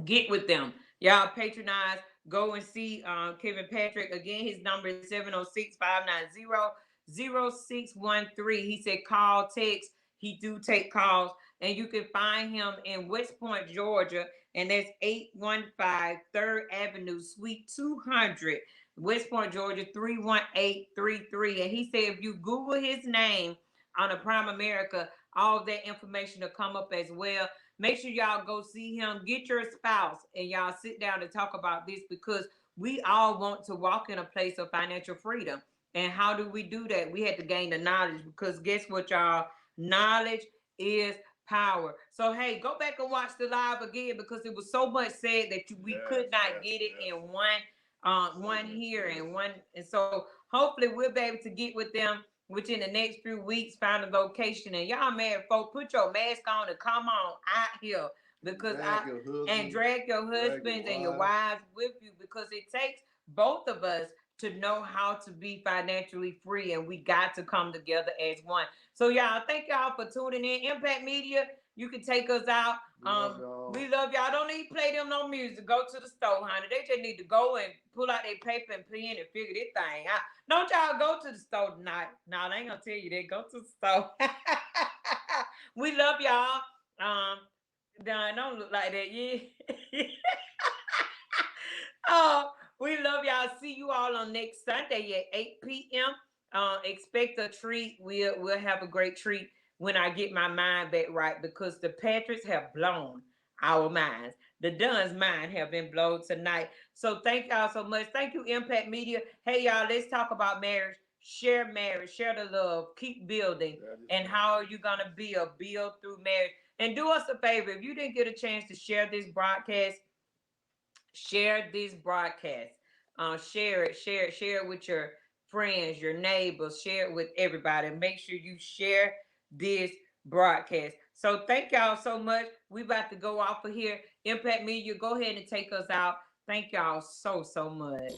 get with them. Y'all patronize. Go and see Kevin Patrick. Again, his number is 706-590-0613. He said call, text. He do take calls. And you can find him in West Point, Georgia. And that's 815 3rd Avenue, Suite 200. West Point, Georgia, 31833. And he said if you Google his name on the Prime America, all that information will come up as well. Make sure y'all go see him. Get your spouse and y'all sit down and talk about this because we all want to walk in a place of financial freedom. And how do we do that? We had to gain the knowledge because guess what, y'all? Knowledge is power. So, hey, go back and watch the live again because it was so much said that we could not get it in one hearing. And so hopefully we'll be able to get with them within the next few weeks, find a location. And y'all married folk, put your mask on and come on out here because drag your husbands and your wives with you because it takes both of us to know how to be financially free, and we got to come together as one. So y'all, thank y'all for tuning in. Impact Media, you can take us out. We love y'all. Don't need to play them no music. Go to the store, honey. They just need to go and pull out their paper and pen and figure this thing out. Don't y'all go to the store tonight. No, they ain't gonna tell you that. Go to the store. We love y'all. Don, don't look like that. Yeah. We love y'all. See you all on next Sunday at 8 p.m. Expect a treat. We'll have a great treat when I get my mind back right because the Patriots have blown our minds. The Dunn's mind have been blown tonight. So thank y'all so much. Thank you, Impact Media. Hey, y'all, let's talk about marriage. Share the love, keep building. And how are you going to build through marriage? And do us a favor. If you didn't get a chance to share this broadcast, share it, share it with your friends, your neighbors, share it with everybody. Make sure you share this broadcast. So thank y'all so much. We about to go off of here. Impact Media, go ahead and take us out. Thank y'all so much.